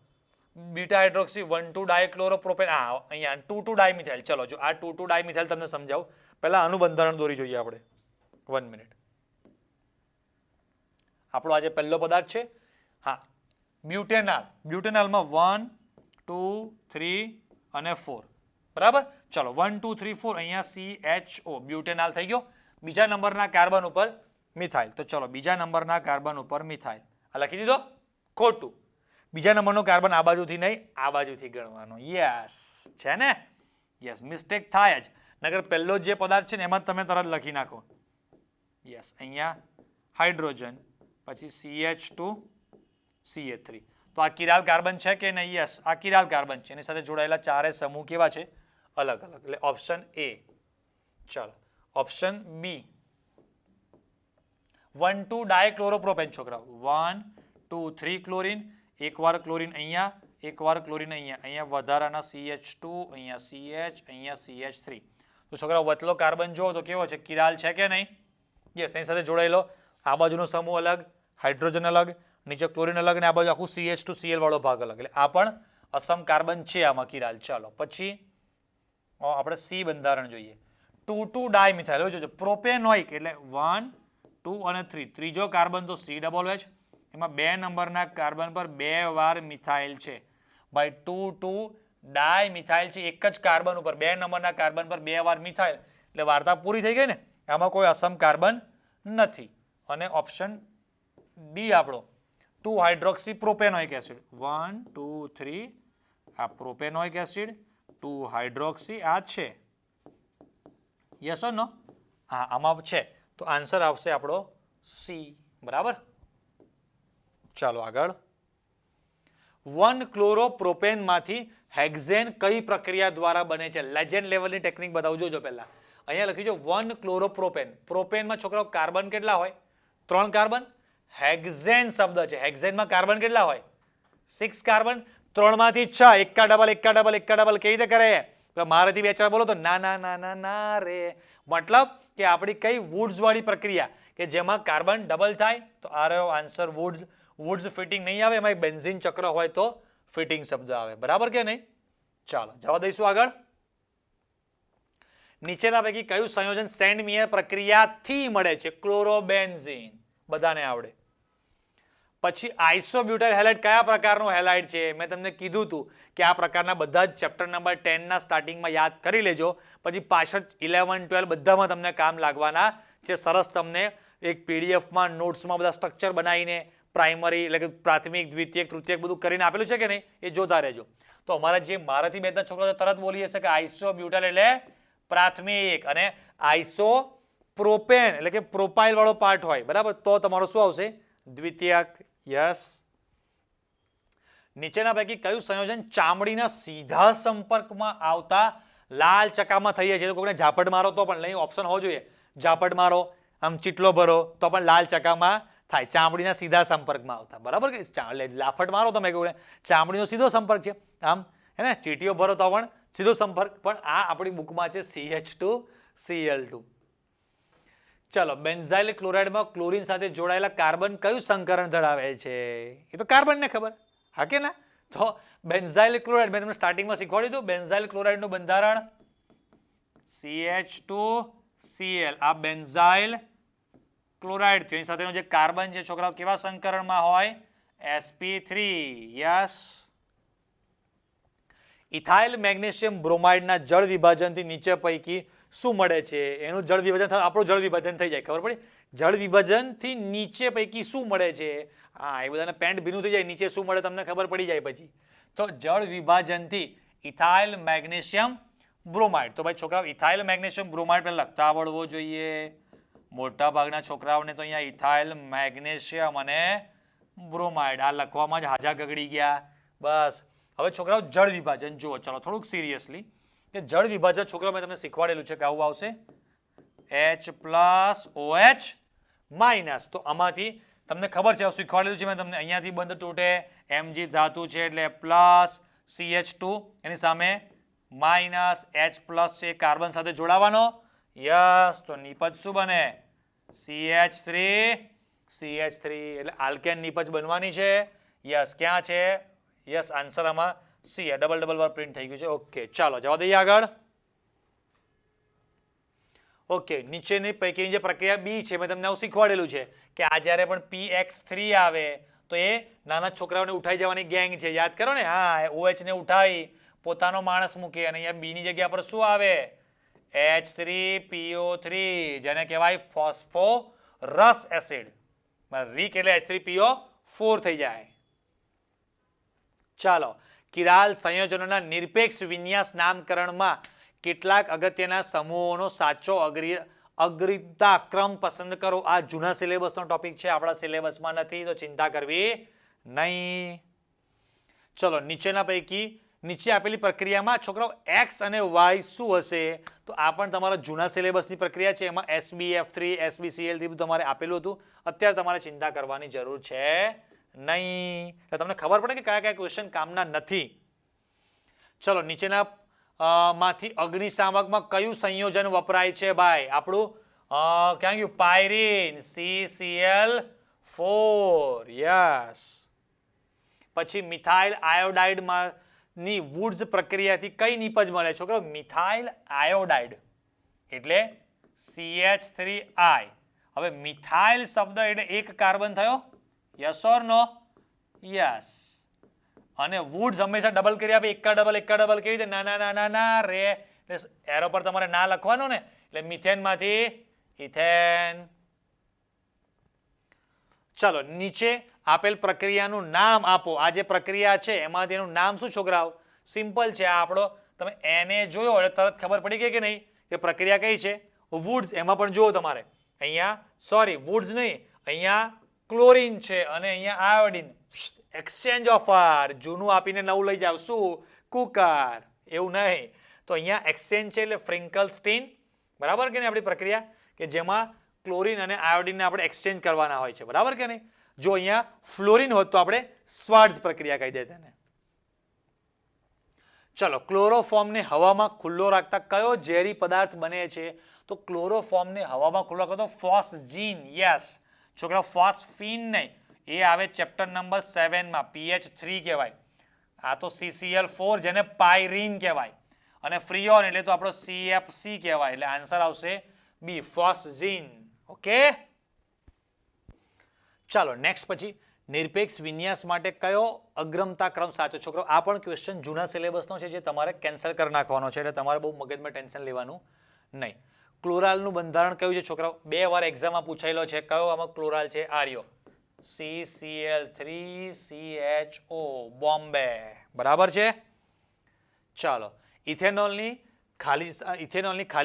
Beta hydroxy 1,2 ડાયક્લોરોપ્રોપેન. અહીંયા 2,2 ડાયમિથાઇલ. ચલો જો આ 2,2 ડાયમિથાઇલ તમને સમજાવું. પહેલા આનું બંધારણ દોરી જોઈએ આપણે. 1 મિનિટ. આપણો આજે પહેલો પદાર્થ છે હા બ્યુટેનાલ. બ્યુટેનાલમાં 1 2 3 અને 4 બરાબર. ચલો 1 2 3 4 અહીંયા CHO બ્યુટેનાલ થઈ ગયો. બીજા નંબરના કાર્બન ઉપર મિથાઇલ. તો ચલો બીજા નંબરના કાર્બન ઉપર મિથાઇલ આ લખી દીધો. ખોટું. બીજા નંબરનો કાર્બન આ બાજુથી નહીં આ બાજુથી ગણવાનો. યસ છે ને? યસ મિસ્ટેક થાય જ. નગર પહેલો જે પદાર્થ છે ને એમાં તમે તરત લખી નાખો. યસ અહીંયા હાઇડ્રોજન પછી CH2 CH3. તો આ કિરાલ કાર્બન છે કે નહીં? યસ આ કિરાલ કાર્બન છે. એની સાથે જોડાયેલા ચારે સમૂહ કેવા છે? અલગ અલગ. એટલે ઓપ્શન A. ચાલો ઓપ્શન B 1,2 ડાયક્લોરોપ્રોપેન છોકરાઓ. 1 2 3 ક્લોરીન. એકવાર ક્લોરીન અહીંયા એકવાર ક્લોરીન અહીંયા વધારાના CH2 અહીંયા CH અહીંયા CH3. તો છોકરાઓ વતલો કાર્બન જુઓ તો કેવો છે? કિરાલ છે કે નહીં? યસ એની સાથે જોડાયેલો આ બાજુનો સમૂહ અલગ હાઇડ્રોજન અલગ નીચે ક્લોરીન અલગ ને આ બાજુ આખું CH2 Cl વાળો ભાગ અલગ. એટલે આ પણ અસમ કાર્બન છે આમાં કિરાલ. ચાલો પછી આપણે C બંધારણ જોઈએ. 2,2 ડાયમિથાઇલ. જોજો પ્રોપેનોઇક એટલે 1 2 અને 3. ત્રીજો કાર્બન તો COOH. એમાં 2 નંબરના કાર્બન પર 2 વાર મિથાઇલ છે. ભાઈ 2,2 ડાયમિથાઇલ છે એક જ કાર્બન ઉપર 2 નંબરના કાર્બન પર 2 વાર મિથાઇલ. એટલે વાર્તા પૂરી થઈ ગઈ ને. આમાં કોઈ અસમ કાર્બન નથી. અને ઓપ્શન D આપણો 2 હાઇડ્રોક્સી પ્રોપેનોઇક એસિડ. 1 2 3 આ પ્રોપેનોઇક એસિડ 2 હાઇડ્રોક્સી આ છે. યસ ઓર નો? હા આમાં છે. તો આન્સર આવશે આપણો C. બરાબર. ચાલો આગળ. 1 ક્લોરોપ્રોપેનમાંથી હેક્ઝેન કઈ પ્રક્રિયા દ્વારા બને છે? લેજેન્ડ લેવલની ટેકનિક બતાવજો જો પહેલા. અહીંયા લખી જો 1 ક્લોરોપ્રોપેન. પ્રોપેનમાં છોકરાઓ કાર્બન કેટલા હોય? 3 કાર્બન. હેક્ઝેન શબ્દ છે. હેક્ઝેનમાં કાર્બન કેટલા હોય? 6 કાર્બન. 3 માંથી 6 એકા ડબલ કેવી રીતે કરે? મારાથી 2 4 બોલો તો ના ના ના ના ના રે. મતલબ કે આપણી કઈ વુડ્સ વાળી પ્રક્રિયા કે જેમાં કાર્બન ડબલ થાય તો આ રહ્યો આન્સર વુડ્સ. વુડ્સ ફિટિંગ નહીં આવે એમાં બેન્ઝીન ચક્ર હોય તો ફિટિંગ શબ્દ આવે. બરાબર કે નહીં? ચાલો જવા દઈશું આગળ. નીચેના પૈકી કયું સંયોજન સેન્ડ મિયર પ્રક્રિયાથી મળે છે? ક્લોરોબેન્ઝીન. બધાને આવડે. પછી આઇસોબ્યુટાઇલ હેલાઇડ કયા પ્રકારનો હેલાઇડ છે? મેં તમને કીધું હતું કે આ પ્રકારના બધા જ ચેપ્ટર નંબર 10 ના સ્ટાર્ટિંગમાં યાદ કરી લેજો. પછી પાછળ 11 12 બધામાં તમને કામ લાગવાના છે. સરસ તમને એક પીડીએફમાં નોટ્સમાં બધા સ્ટ્રક્ચર બનાવીને પ્રાઇમરી એટલે કે પ્રાથમિક દ્વિતીયક તૃતીયક બધું કરીને આપેલું છે કે નહીં એ જોતા રહેજો. તો અમારા જે મારાથી 2 છોકરાઓ તરત બોલી જશે કે આઇસોબ્યુટાઇલ એટલે પ્રાથમિક અને આઇસોપ્રોપેન એટલે કે પ્રોપાઇલ વાળો પાર્ટ હોય. બરાબર. તો તમારો શું આવશે? દ્વિતીયક. યસ. નીચેના પૈકી કયું સંયોજન ચામડીના સીધા સંપર્કમાં આવતા લાલ ચકામાં થઈ જાય છે? તો કોઈને ઝાપટ મારો તો પણ નહીં ઓપ્શન હોવો જોઈએ. ઝાપટ મારો આમ ચીટલો ભરો તો પણ લાલ ચકામાં થાય. ચામડીના સીધા સંપર્કમાં આવતા. બરાબર કે લાફટ મારો તમે કહું ચામડીનો સીધો સંપર્ક છે આમ હે ને. ચીટીઓ ભરો તો પણ સીધો સંપર્ક. પણ આ આપણી બુકમાં છે CH2 Cl2. ચલો બેન્ઝાઇલ ક્લોરાઇડમાં ક્લોરીન સાથે જોડાયેલા કાર્બન કયું સંકરણ ધરાવે છે? એ તો કાર્બનને ખબર. હા કે ના? તો બેન્ઝાઇલ ક્લોરાઇડ મેં તમને સ્ટાર્ટિંગમાં શીખવાડ્યું હતું. બેન્ઝાઇલ ક્લોરાઇડનું બંધારણ CH2Cl. આ બેન્ઝાઇલ ક્લોરાઇડ તેની સાથેનો જે કાર્બન છે છોકરાઓ કેવા સંકરણમાં હોય? sp3. યસ. ઇથાઇલ મેગ્નેશિયમ બ્રોમાઇડના જળ વિભાજનથી નીચે પૈકી શું મળે છે? એનું જળ વિભાજન આપણું જળ વિભાજન થઈ જાય. ખબર પડી? જળ વિભાજનથી નીચે પૈકી શું મળે છે? હા એ બધાને પેન્ટ ભીનું થઈ જાય નીચે શું મળે તમને ખબર પડી જાય પછી. તો જળ વિભાજનથી ઇથાઇલ મેગ્નેશિયમ બ્રોમાઇડ. તો ભાઈ છોકરાઓ ઇથાઇલ મેગ્નેશિયમ બ્રોમાઇડ પહેલા લખતા આવડવો જોઈએ. મોટા ભાગના છોકરાઓને તો અહીંયા ઇથાઇલ મેગ્નેશિયમ અને બ્રોમાઇડ આ લખવામાં જ હાજા ગગડી ગયા. બસ. હવે છોકરાઓ જળ વિભાજન જુઓ. ચલો થોડુંક સિરિયસલી કે જળ વિભાજન છોકરાઓ મેં તમને શીખવાડેલું છે કે આવું આવશે H+OH-. તો આમાંથી તમને ખબર છે શીખવાડેલું છે મેં તમને અહીંયાથી બંધ તૂટે Mg ધાતુ છે એટલે પ્લસ CH2 એની સામે માઇનસ H પ્લસ છે કાર્બન સાથે જોડાવાનો. યસ, તો નિપજ શું બને? CH3 એટલે આલ્કેન નિપજ બનવાની છે. યસ, ક્યાં છે? યસ, આન્સર આમાં સી ડબલ વાર પ્રિન્ટ થઈ ગયું છે. ઓકે, ચાલો જવા દઈએ આગળ. ઓકે, નીચેની પૈકીની જે પ્રક્રિયા બી છે મેં તમને આવું શીખવાડેલું છે કે આ જ્યારે પણ PX3 આવે તો એ નાના છોકરાઓને ઉઠાઈ જવાની ગેંગ છે. યાદ કરો ને? હા, OH ને ઉઠાવી પોતાનો માણસ મૂકે અને અહીંયા બીની જગ્યા પર શું આવે? H3PO3, જેને કહેવાય ફોસ્ફોરસ એસિડ. રીક એટલે H3PO4 થઈ જાય. ચાલો, કિરાલ સંયોજનોના નિરપેક્ષ વિન્યાસ નામકરણમાં કેટલાક અગત્યના સમૂહોનો સાચો અગ્રતા ક્રમ પસંદ કરો. આ જૂના સિલેબસનો ટોપિક છે, આપણા સિલેબસમાં નથી, તો ચિંતા કરવી નહીં. ચલો, નીચેના પૈકી નીચે આપેલી પ્રક્રિયામાં છોકરાઓ X અને Y શું હશે? તો આ પણ તમારા જૂના સિલેબસની પ્રક્રિયા છે. એમાં SbF3 SbCl બધું તમારે આપેલું હતું. અત્યારે તમારે ચિંતા કરવાની જરૂર છે નહીં. તમને ખબર પડે કે કયા કયા ક્વેશ્ચન કામના નથી. ચલો, નીચેના માંથી અગ્નિશામકમાં કયું સંયોજન વપરાય છે ભાઈ? આપણું ક્યાં ગયું? પાયરીન, CCl4. યસ. પછી મિથાઇલ આયોડાઇડ ની વુડ્સ પ્રક્રિયાથી કઈ નિપજ મળે? છોકરો, મિથાઇલ આયોડાઇડ એટલે CH3I. હવે મિથાઇલ શબ્દ એટલે એક કાર્બન થયો. Yes or no? યસ. અને વુડ્સ હંમેશા ડબલ કરી આપે. એકા ડબલ કેવી રીતે? ના રે. એરો પર તમારે ના લખવાનું ને, એટલે મિથેનમાંથી ઇથેન. ચલો, નીચે આપેલ પ્રક્રિયાનું નામ આપો. આ જે પ્રક્રિયા છે એમાંથી એનું નામ શું છોકરાઓ? સિમ્પલ છે. આ આપણો તમે એને જોયો એટલે તરત ખબર પડી ગઈ કે નહીં કે પ્રક્રિયા કઈ છે? વુડ્સ. એમાં પણ જુઓ તમારે અહીંયા વુડ્સ નહીં, અહીંયા ક્લોરીન છે અને અહીંયા આયોડિન. Exchange offer. જૂનું આપીને નવું લઈ જાવ. શું? કુકર. એવું નહીં. તો અહીંયા એક્સચેન્જ છે એટલે ફ્રિંકલસ્ટીન. બરાબર કે નહીં? આપણી પ્રક્રિયા કે જેમાં ક્લોરીન અને આયોડિનને આપણે એક્સચેન્જ કરવાના હોય છે. બરાબર કે નહીં? જો અહીંયા ફ્લોરિન હોત તો આપણે સ્વાર્ટ્ઝ પ્રક્રિયા કહી દે તેને. ચલો, ક્લોરોફોર્મને હવામાં ખુલ્લો રાખતા કયો ઝેરી પદાર્થ બને છે? તો ક્લોરોફોર્મને હવામાં ખુલ્લો રાખો તો ફોસ્જીન. યસ છોકરા, ફોસ્ફીન નહીં. એ આવે ચેપ્ટર નંબર 7 માં. PH3 કહેવાય. આ તો CCl4 જેને પાયરીન કહેવાય. અને ફ્રીઓન એટલે તો આપણો CFC કહેવાય. એટલે આન્સર આવશે બી, ફોસ્જીન. ઓકે, ચાલો નેક્સ્ટ. પછી નિરપેક્ષ વિન્યાસ માટે કયો અગ્રમતા ક્રમ સાચો? છોકરો, આ પણ ક્વેશ્ચન જૂના સિલેબસનો છે જે તમારે કેન્સલ કરી નાખવાનો છે. એટલે તમારે બહુ મગજમાં ટેન્શન લેવાનું નહીં. ક્લોરાલનું બંધારણ કયું છે છોકરાઓ? 2 વાર એક્ઝામમાં પૂછાયેલો છે. કયો આમાં ક્લોરાલ છે? આર્યો CCl3CHO બોમ્બે. બરાબર છે. ચાલો, ઇથેનોલની ખાલી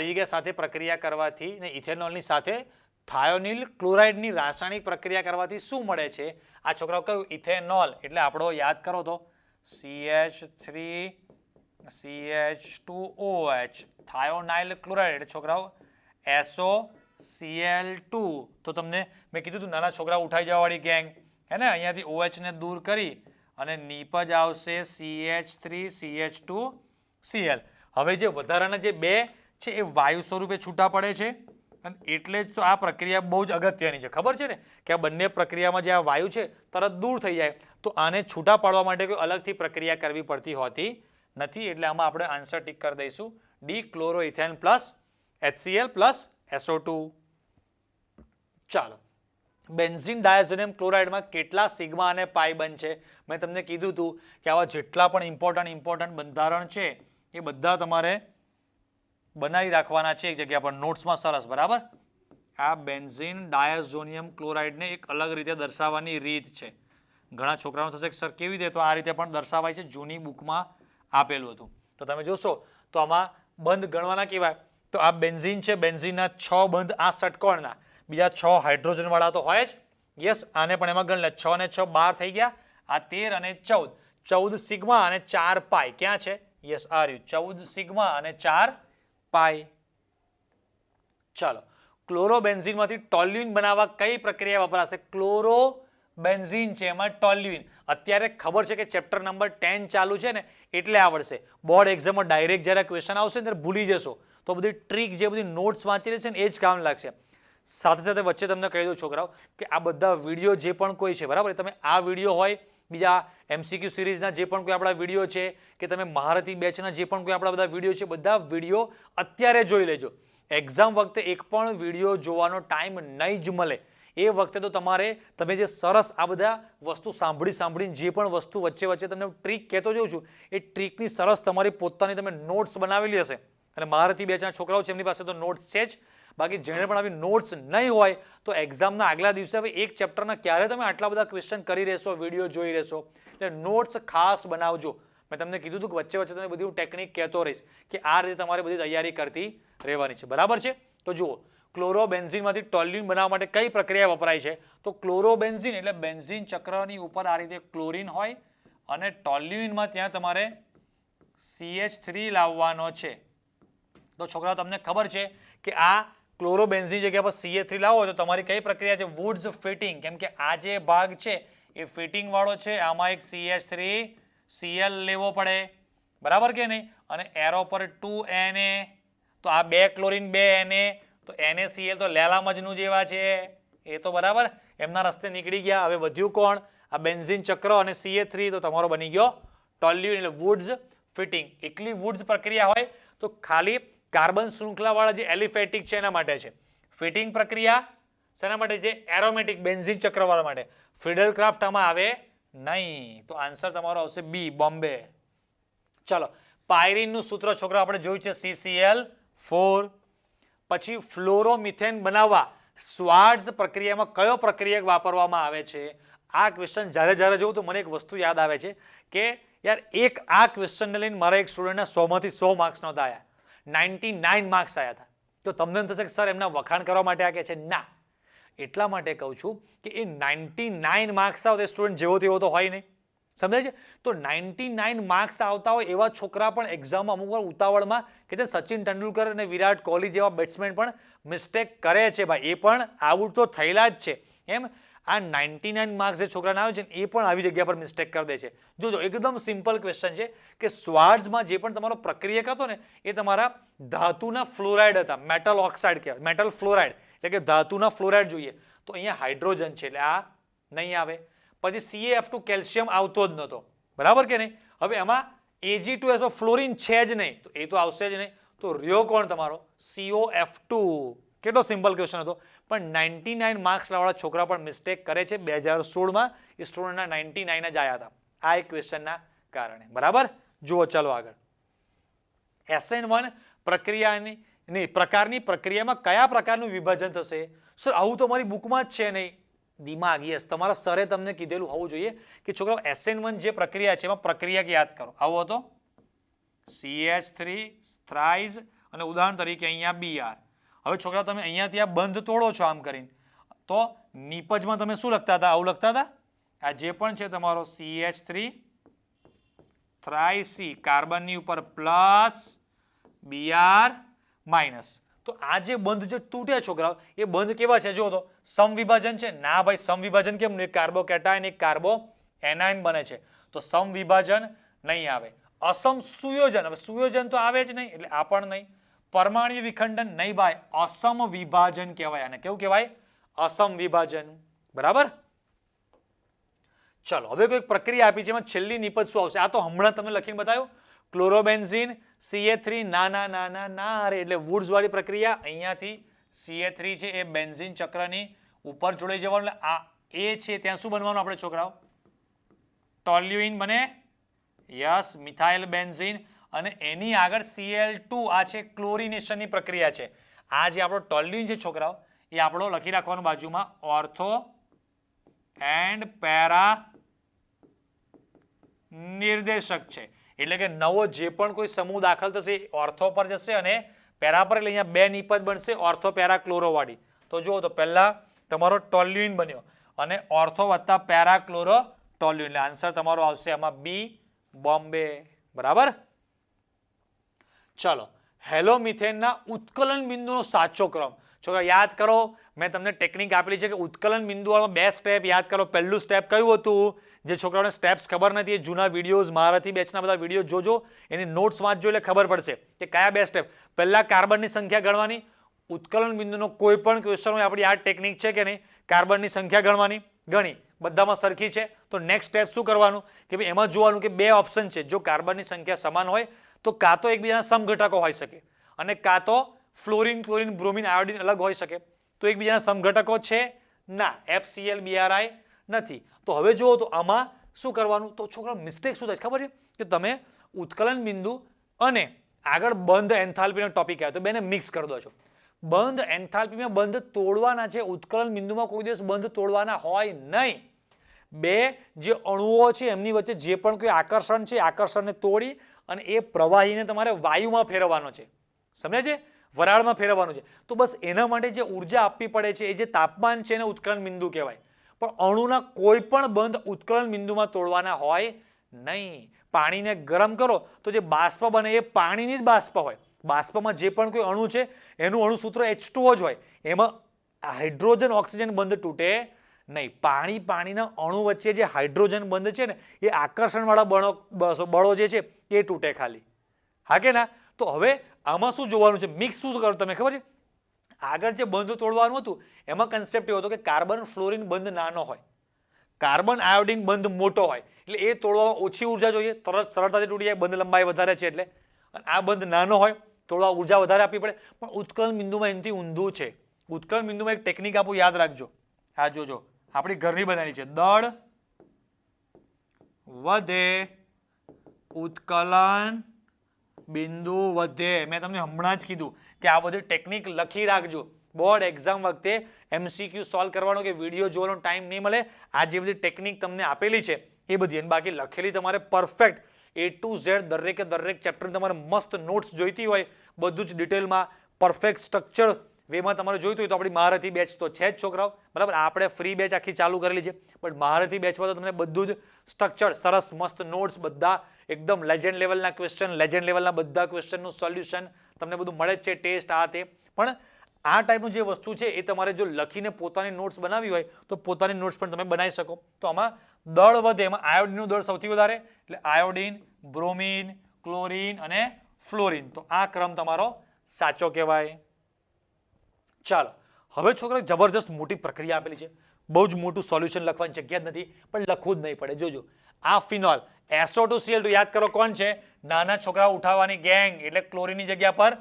જગ્યા સાથે પ્રક્રિયા કરવાથી ને ઇથેનોલની સાથે થાયોનિલ ક્લોરાઇડની રાસાયણિક પ્રક્રિયા કરવાથી શું મળે છે? આ છોકરાઓ કયું? ઇથેનોલ. એટલે આપણો યાદ કરો તો CH3CH2OH થાયોનાઇલ ક્લોરાઇડ એટલે છોકરાઓ SOCl2. તો તમને મેં કીધું હતું નાના છોકરા ઉઠાઈ જવા વાળી ગેંગ હે ને? અહીંયાથી OH ને દૂર કરી અને નીપજ આવશે CH3CH2Cl. હવે જે વધારાના જે બે છે એ વાયુ સ્વરૂપે છૂટા પડે છે અને એટલે જ તો આ પ્રક્રિયા બહુ જ અગત્યની છે. ખબર છે ને કે આ બંને પ્રક્રિયામાં જે આ વાયુ છે તરત દૂર થઈ જાય. તો આને છૂટા પાડવા માટે કોઈ અલગથી પ્રક્રિયા કરવી પડતી હોતી નથી. એટલે આમાં આપણે આન્સર ટીક કરી દઈશું D, chloroethane plus HCl plus SO2. ચાલો, બેન્ઝીન ડાયઝોનિયમ ક્લોરાઇડમાં કેટલા સિગ્મા અને પાઈ બંધ છે? મેં તમને કીધું હતું કે આવા જેટલા પણ ઇમ્પોર્ટન્ટ બંધારણ છે એ બધા તમારે બનાવી રાખવાના છે એક જગ્યા પર નોટ્સમાં. સરસ. બરાબર. આ બેન્ઝીન ડાયઝોનિયમ ક્લોરાઇડને એક અલગ રીતે દર્શાવવાની રીત છે. ઘણા છોકરાઓ થશે સર કેવી રીતે? તો આ રીતે પણ દર્શાવાય છે. જૂની બુકમાં આપેલું હતું. તો તમે જોશો તો આમાં બંધ ગણવાના કેવા? તો આ બેન્ઝીન છે. બેન્ઝીનના 6 બંધ આ ષટકોણના. બીજા 6 હાઇડ્રોજન વાળા તો હોય જ. યસ, આને પણ એમાં ગણ લે. 6 ને 6 12 થઈ ગયા. આ 13 અને 14. 14 સિગ્મા અને 4 પાઈ. ક્યાં છે? યસ, આ રહ્યું. 14 સિગ્મા અને 4 પાઈ. ચાલો, ક્લોરોબેન્ઝીનમાંથી ટોલ્યુઇન બનાવવા કઈ પ્રક્રિયા વપરાશે? ક્લોરોબેન્ઝીન છે એમાં ટોલ્યુઇન. અત્યારે ખબર છે કે ચેપ્ટર નંબર 10 ચાલુ છે ને એટલે આવડશે. બોર્ડ એક્ઝામમાં ડાયરેક્ટ જ્યારે ક્વેશ્ચન આવશે ને ત્યારે ભૂલી જશો, તો બધી ટ્રીક જે બધી નોટ્સ વાંચેલી છે ને એ જ કામ લાગશે. સાથે સાથે વચ્ચે તમને કહી દઉં છોકરાઓ કે આ બધા વિડીયો જે પણ કોઈ છે બરાબર, તમે આ વિડીયો હોય, બીજા MCQ સિરીઝના જે પણ કોઈ આપણા વિડીયો છે, કે તમે મહારથી બેચના જે પણ કોઈ આપણા બધા વિડીયો છે, બધા વિડીયો અત્યારે જોઈ લેજો. એક્ઝામ વખતે એક પણ વિડીયો જોવાનો ટાઈમ નહીં જ મળે. એ વખતે તો તમે જે સરસ આ બધા વસ્તુ સાંભળીને જે પણ વસ્તુ વચ્ચે વચ્ચે તમને ટ્રીક કહેતો જોઉં છું, એ ટ્રીકની સરસ તમારી પોતાની તમે નોટ્સ બનાવેલી હશે. અને મહારથી બેચના છોકરાઓ છે એમની પાસે તો નોટ્સ છે જ. બાકી જેણે પણ આવી નોટ્સ નહીં હોય તો એક્ઝામના આગલા દિવસે હવે એક ચેપ્ટરના ક્યારે તમે આટલા બધા ક્વેશ્ચન કરી રહેશો, વિડીયો જોઈ રહેશો. એટલે નોટ્સ ખાસ બનાવજો. મેં તમને કીધું હતું કે વચ્ચે વચ્ચે તમને બધી હું ટેકનિક કહેતો રહીશ કે આ રીતે તમારે બધી તૈયારી કરતી રહેવાની છે. બરાબર છે? તો જુઓ, ક્લોરોબેન્ઝીનમાંથી ટોલ્યુઇન બનાવવા માટે કઈ પ્રક્રિયા વપરાય છે? તો ક્લોરોબેન્ઝીન એટલે બેન્ઝીન ચક્રની ઉપર આ રીતે ક્લોરીન હોય અને ટોલ્યુઇનમાં ત્યાં તમારે CH3 લાવવાનો છે. તો છોકરાઓ તમને ખબર છે કે આ ક્લોરોબેન્ઝીન જગ્યા પર CH3 લાવો તો તમારી કઈ પ્રક્રિયા છે? Woods fitting. કેમ કે આ જે ભાગ છે એ ફિટિંગ વાળો છે, આમાં એક CH3Cl લેવો પડે. બરાબર કે નહીં? અને એરો પર 2Na, તો આ 2 ક્લોરીન 2 Na, તો NaCl તો લેલા મજનુ જેવા છે, એ તો બરાબર એમના રસ્તે નીકળી ગયા. હવે વધ્યું કોણ? આ બેન્ઝીન ચક્ર અને CH3, તો તમારો બની ગયો ટોલ્યુઇન એટલે વુડ્સ ફિટિંગ. એકલી વુડ્સ પ્રક્રિયા હોય તો ખાલી કાર્બન શૃંખલાવાળા જે એલિફેટિક છે એના માટે છે. ફિટિંગ પ્રક્રિયા શેના માટે છે? એરોમેટિક બેન્ઝીન ચક્રવાળા માટે. ફિડલક્રાફ્ટ આમાં આવે નહીં. તો આન્સર તમારો આવશે બી, બોમ્બે. ચલો, પાયરીનનું સૂત્ર છોકરા આપણે જોયું છે CCl4. પછી ફ્લોરોમિથેન બનાવવા સ્વાર્ટ્ઝ પ્રક્રિયામાં કયો પ્રક્રિયક વાપરવામાં આવે છે? આ ક્વેશ્ચન જ્યારે જોઉં તો મને એક વસ્તુ યાદ આવે છે કે યાર એક આ ક્વેશ્ચનને લઈને મારા એક સ્ટુડન્ટના 100 માંથી 100 માર્ક્સ નહોતા આવ્યા, 99 માર્ક્સ આવ્યા હતા. તો તમને એમ થશે કે સર એમના વખાણ કરવા માટે આ કહે છે. ના, એટલા માટે કહું છું કે એ 99 માર્ક્સ આવે તો સ્ટુડન્ટ જેવો તેવો તો હોય નહીં. સમજાય છે? તો 99 માર્ક્સ આવતા હોય એવા છોકરા પણ એક્ઝામમાં અમુક વાર ઉતાવળમાં કે સચિન તેંડુલકર અને વિરાટ કોહલી જેવા બેટ્સમેન પણ મિસ્ટેક કરે છે. ભાઈ, એ પણ આઉટ તો થયેલા જ છે. એમ આ 99 માર્ક્સ જે છોકરાને આવે છે એ પણ આવી જગ્યા પર મિસ્ટેક કરી દે છે. જોજો, એકદમ સિમ્પલ ક્વેશ્ચન છે કે સ્વાર્ટ્ઝમાં જે પણ તમારો પ્રક્રિયક હતો ને એ તમારા ધાતુના ફ્લોરાઇડ હતા. મેટલ ઓક્સાઇડ કહેવાય, મેટલ ફ્લોરાઇડ એટલે કે ધાતુના ફ્લોરાઇડ જોઈએ. તો અહીંયા હાઇડ્રોજન છે એટલે આ નહીં આવે. પછી CaF2 કેલ્શિયમ આવતો જ નહોતો. બરાબર કે નહીં? હવે એમાં Ag2S ફ્લોરિન છે જ નહીં, તો એ તો આવશે જ નહીં. તો રહ્યો કોણ તમારો? COF2. કેટલો સિમ્પલ ક્વેશ્ચન હતો, પણ 99 માર્ક્સ વાળા છોકરા પણ મિસ્ટેક કરે છે. 2016માં એ સ્ટુડન્ટના 99 જ આવ્યા હતા આ એક ક્વેશ્ચનના કારણે. બરાબર? જુઓ, ચાલો આગળ. SN1 પ્રકારની પ્રક્રિયામાં કયા પ્રકારનું વિભાજન થશે? સર આવું તો મારી બુકમાં જ છે નહીં. દિમાગ, યસ, તમારા સરે તમને કીધેલું હોવું જોઈએ કે છોકરાઓ SN1 જે પ્રક્રિયા છે એમાં પ્રક્રિયા યાદ કરો. આવો હતો CH3 થ્રાઇઝ અને ઉદાહરણ તરીકે અહીંયા Br. હવે છોકરા તમે અહીંયાથી આ બંધ તોડો છો આમ કરીને, તો નિપજમાં તમે શું લખતા હતા? આવું લખતા હતા. આ જે પણ છે તમારો CH3 થ્રાઇસી, કાર્બનની ઉપર પ્લસ, Br માઇનસ. તો આ જે બંધ જે તૂટે છોકરાઓ એ બંધ કેવા છે? જો તો સમવિભાજન છે. ના ભાઈ, સમવિભાજન કેમ? એક કાર્બોકેટાયન એક કાર્બો એનાયન બને છે, તો સમવિભાજન નહીં આવે. અસમ સુયોજન, હવે સુયોજન તો આવે જ નહીં એટલે આ પણ નહીં. પરમાણુ વિખંડન નહીં ભાઈ, અસમ વિભાજન કહેવાય આને. કેવું કહેવાય? અસમ વિભાજન. બરાબર? ચલો, હવે કોઈ પ્રક્રિયા આપી છે એમાં છેલ્લી નિપજ શું આવશે? આ તો હમણાં તમને લખીને બતાવ્યું. ક્લોરોબેન્ઝીન CH3 ના એટલે વુડ્સ વાળી પ્રક્રિયા. અહીંયાથી CH3 છે એ બેન્ઝીન ચક્રની ઉપર જોડાઈ જવાનું એટલે આ એ છે ત્યાં શું બનવાનું આપણે છોકરાઓ? ટોલ્યુઇન બને. Yes, methyl benzene. અને એની આગળ Cl2, આ છે ક્લોરિનેશનની પ્રક્રિયા છે. આ જે આપણો ટોલ્યુઇન છે છોકરાઓ એ આપણો લખી રાખવાનું બાજુમાં ઓર્થો એન્ડ પેરા નિર્દેશક છે. એટલે કે નવો જે પણ કોઈ સમૂહ દાખલ થશે ઓર્થો પર જશે અને પેરા પર, એટલે અહીંયા 2 નિપજ બનશે ઓર્થો પેરા ક્લોરો વાળી. તો જુઓ, તો પહેલા તમારો ટોલ્યુઇન બન્યો અને ઓર્થો વત્તા પેરા ક્લોરો ટોલ્યુઇન, એટલે આન્સર તમારો આવશે આમાં બી, બોમ્બે. બરાબર? ચલો, હેલોમિથેનના ઉત્કલન બિંદુનો સાચો ક્રમ છોકરા યાદ કરો. મેં તમને ટેકનિક આપેલી છે કે ઉત્કલન બિંદુવાળામાં 2 સ્ટેપ યાદ કરો. પહેલું સ્ટેપ કયું હતું? જે છોકરાઓને સ્ટેપ્સ ખબર નથી એ જૂના વિડીયોઝ મહારથી બેચના બધા વિડીયો જોજો, એની નોટ્સ વાંચજો એટલે ખબર પડશે કે કયા 2 સ્ટેપ. પહેલા કાર્બનની સંખ્યા ગણવાની. ઉત્કલન બિંદુનો કોઈ પણ ક્વેશ્ચન હોય આપણી આ ટેકનિક છે કે નહીં, કાર્બનની સંખ્યા ગણવાની, ગણી બધામાં સરખી છે તો નેક્સ્ટ સ્ટેપ શું કરવાનું કે ભાઈ એમાં જોવાનું કે 2 ઓપ્શન છે. જો કાર્બનની સંખ્યા સમાન હોય તો કાં તો એકબીજાના સમઘટકો હોઈ શકે અને કાં તો ફ્લોરિન, ક્લોરિન, બ્રોમિન, આયોડિન અલગ હોઈ શકે. તો એકબીજાના સમઘટકો છે ના, FCl BRI નથી. તો હવે જુઓ તો આમાં શું કરવાનું, તો છોકરા મિસ્ટેક શું થાય ખબર છે કે તમે ઉત્કલન બિંદુ અને આગળ બંધ એન્થાલ્પીનો ટોપિક આવ્યો તો બેને મિક્સ કરી દો છો. બંધ એન્થાલ્પીમાં બંધ તોડવાના છે, ઉત્કલન બિંદુમાં કોઈ દિવસ બંધ તોડવાના હોય નહીં. 2 જે અણુઓ છે એમની વચ્ચે જે પણ કોઈ આકર્ષણ છે આકર્ષણને તોડી અને એ પ્રવાહીને તમારે વાયુમાં ફેરવવાનો છે. સમજ્યા છે? વરાળમાં ફેરવવાનું છે. તો બસ એના માટે જે ઉર્જા આપવી પડે છે એ જે તાપમાન છે એને ઉત્કલન બિંદુ કહેવાય. પણ અણુના કોઈ પણ બંધ ઉત્કલન બિંદુમાં તોડવાના હોય નહીં. પાણીને ગરમ કરો તો જે બાષ્પ બને એ પાણીની જ બાષ્પ હોય. બાષ્પમાં જે પણ કોઈ અણુ છે એનું અણુ સૂત્ર H2O જ હોય. એમાં હાઇડ્રોજન ઓક્સિજન બંધ તૂટે નહીં. પાણીના અણુ વચ્ચે જે હાઇડ્રોજન બંધ છે ને એ આકર્ષણવાળા બળો જે છે એ તૂટે ખાલી. હા કે ના? તો હવે આમાં શું જોવાનું છે, મિક્સ શું કરો તમે ખબર છે? આગળ જે બંધ તોડવાનું હતું એમાં કન્સેપ્ટ એવો હતો કે કાર્બન ફ્લોરિન બંધ નાનો હોય, કાર્બન આયોડિન બંધ મોટો હોય, એટલે એ તોડવામાં ઓછી ઉર્જા જોઈએ, તરત સરળતાથી તૂટી જાય, બંધ લંબાઈ વધારે છે એટલે. અને આ બંધ નાનો હોય, તોડવા ઉર્જા વધારે આપવી પડે. પણ ઉત્કલન બિંદુમાં એનાથી ઊંધું છે. ઉત્કલન બિંદુમાં એક ટેકનિક આપું, યાદ રાખજો. આ જોજો, આપણી ઘરની બનાવેલી છે. દળ વધે ઉત્કલન બિંદુ વધે. મેં તમને હમણાં જ કીધું કે આ બધી ટેકનિક લખી રાખજો. બોર્ડ એક્ઝામ વખતે MCQ સોલ્વ કરવાનો કે વિડીયો જોવાનો ટાઈમ નહીં મળે, આ જે બધી ટેકનિક તમને આપેલી છે એ બધી, અને બાકી લખેલી તમારે પરફેક્ટ A to Z દરેકે દરેક ચેપ્ટર તમારે મસ્ત નોટ્સ જોઈતી હોય, બધું જ ડિટેલમાં પરફેક્ટ સ્ટ્રક્ચર વેમાં તમારે જોઈતું હોય તો આપણી મહારથી બેચ તો છે જ છોકરાઓ, બરાબર. આપણે ફ્રી બેચ આખી ચાલુ કરેલી છે, પણ મહારથી બેચમાં તો તમને બધું જ સ્ટ્રક્ચર, સરસ મસ્ત નોટ્સ, બધા એકદમ લેજન્ડ લેવલના ક્વેશ્ચન, લેજન્ડ લેવલના બધા ક્વેશ્ચનનું સોલ્યુશન તમને બધું મળે જ છે, ટેસ્ટ આ તે. પણ આ ટાઈપનું જે વસ્તુ છે એ તમારે જો લખીને પોતાની નોટ્સ બનાવી હોય તો પોતાની નોટ્સ પણ તમે બનાવી શકો. તો આમાં દળ વધે, એમાં આયોડિનનું દળ સૌથી વધારે, એટલે આયોડિન, બ્રોમિન, ક્લોરિન અને ફ્લોરિન. તો આ ક્રમ તમારો સાચો કહેવાય. ચાલો, હવે છોકરા જબરજસ્ત મોટી પ્રક્રિયા આપેલી છે, બહુ જ મોટું સોલ્યુશન લખવાની જગ્યા જ નથી, પણ લખવું જ નહીં પડે. જોજો, આ ફિનોલ SO2Cl2 યાદ કરો કોણ છે? નાના છોકરાઓ ઉઠાવવાની ગેંગ, એટલે ક્લોરિનની જગ્યા પર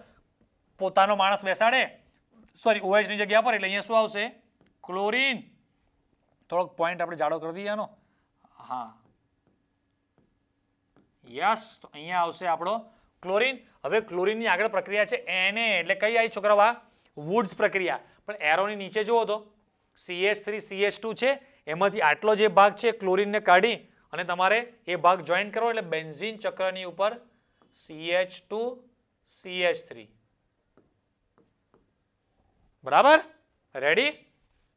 પોતાનો માણસ બેસાડે, સોરી OH ની જગ્યા પર, એટલે અહીંયા શું આવશે? ક્લોરિન. થોડોક પોઈન્ટ આપણે જાડો કરી દઈએ આનો. હા, યસ. તો અહીંયા આવશે આપણો ક્લોરિન. હવે ક્લોરિનની આગળ પ્રક્રિયા છે Na, એટલે કઈ આવી છોકરાઓ? વુડ્સ પ્રક્રિયા. પણ એરોની નીચે જુઓ તો CH3 CH2 છે, એમાંથી આટલો જે ભાગ છે ક્લોરિનને કાઢી અને તમારે એ ભાગ જોઈન કરો એટલે બેન્ઝીન ચક્રની ઉપર CH2 CH3. બરાબર? રેડી?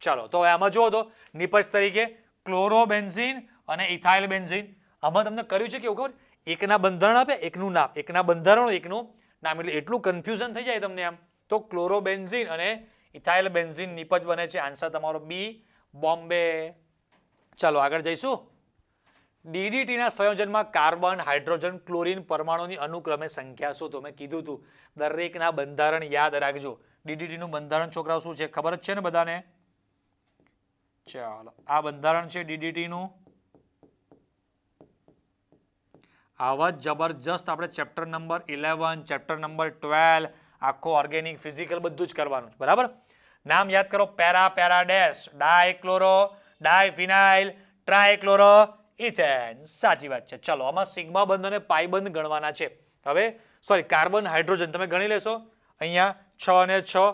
ચાલો, તો હવે આમાં જુઓ તો નિપજ તરીકે ક્લોરોબેન્ઝીન અને ઇથાઇલ બેન્ઝીન. આમાં તમને કર્યું છે કે ખબર, એકના બંધારણ આપે, એકનું નામ, એકના બંધારણ, એકનું નામ, એટલે એટલું કન્ફ્યુઝન થઈ જાય તમને આમ. તો ક્લોરોબેન્ઝીન અને ઇથાઇલ બેન્ઝીન નિપજ બને છે. આન્સર તમારો બી, બોમ્બે. ચાલો આગળ જઈશું. DDT ના સંયોજનમાં કાર્બન, હાઇડ્રોજન, ક્લોરીન પરમાણુની અનુક્રમે સંખ્યા શું? તો મેં કીધું હતું દરેકના બંધારણ યાદ રાખજો. DDT નું બંધારણ છોકરાઓ શું છે ખબર જ છે ને બધાને? ચાલો, આ બંધારણ છે DDT નું. આવા જબરજસ્ત આપણે ચેપ્ટર નંબર 11, ચેપ્ટર નંબર 12, આખો ઓર્ગેનિક, ફિઝિકલ બધું જ કરવાનું છે, બરાબર. નામ યાદ કરો, para, para dash, dichloro, diphenyl, trichloro ethane. સાચી વાત છે. ચલો, આમાં સિગ્મા બંધ અને પાઈ બંધ ગણવાના છે. હવે સોરી, કાર્બન, હાઇડ્રોજન તમે ગણી લેશો. અહીંયા 6 અને 6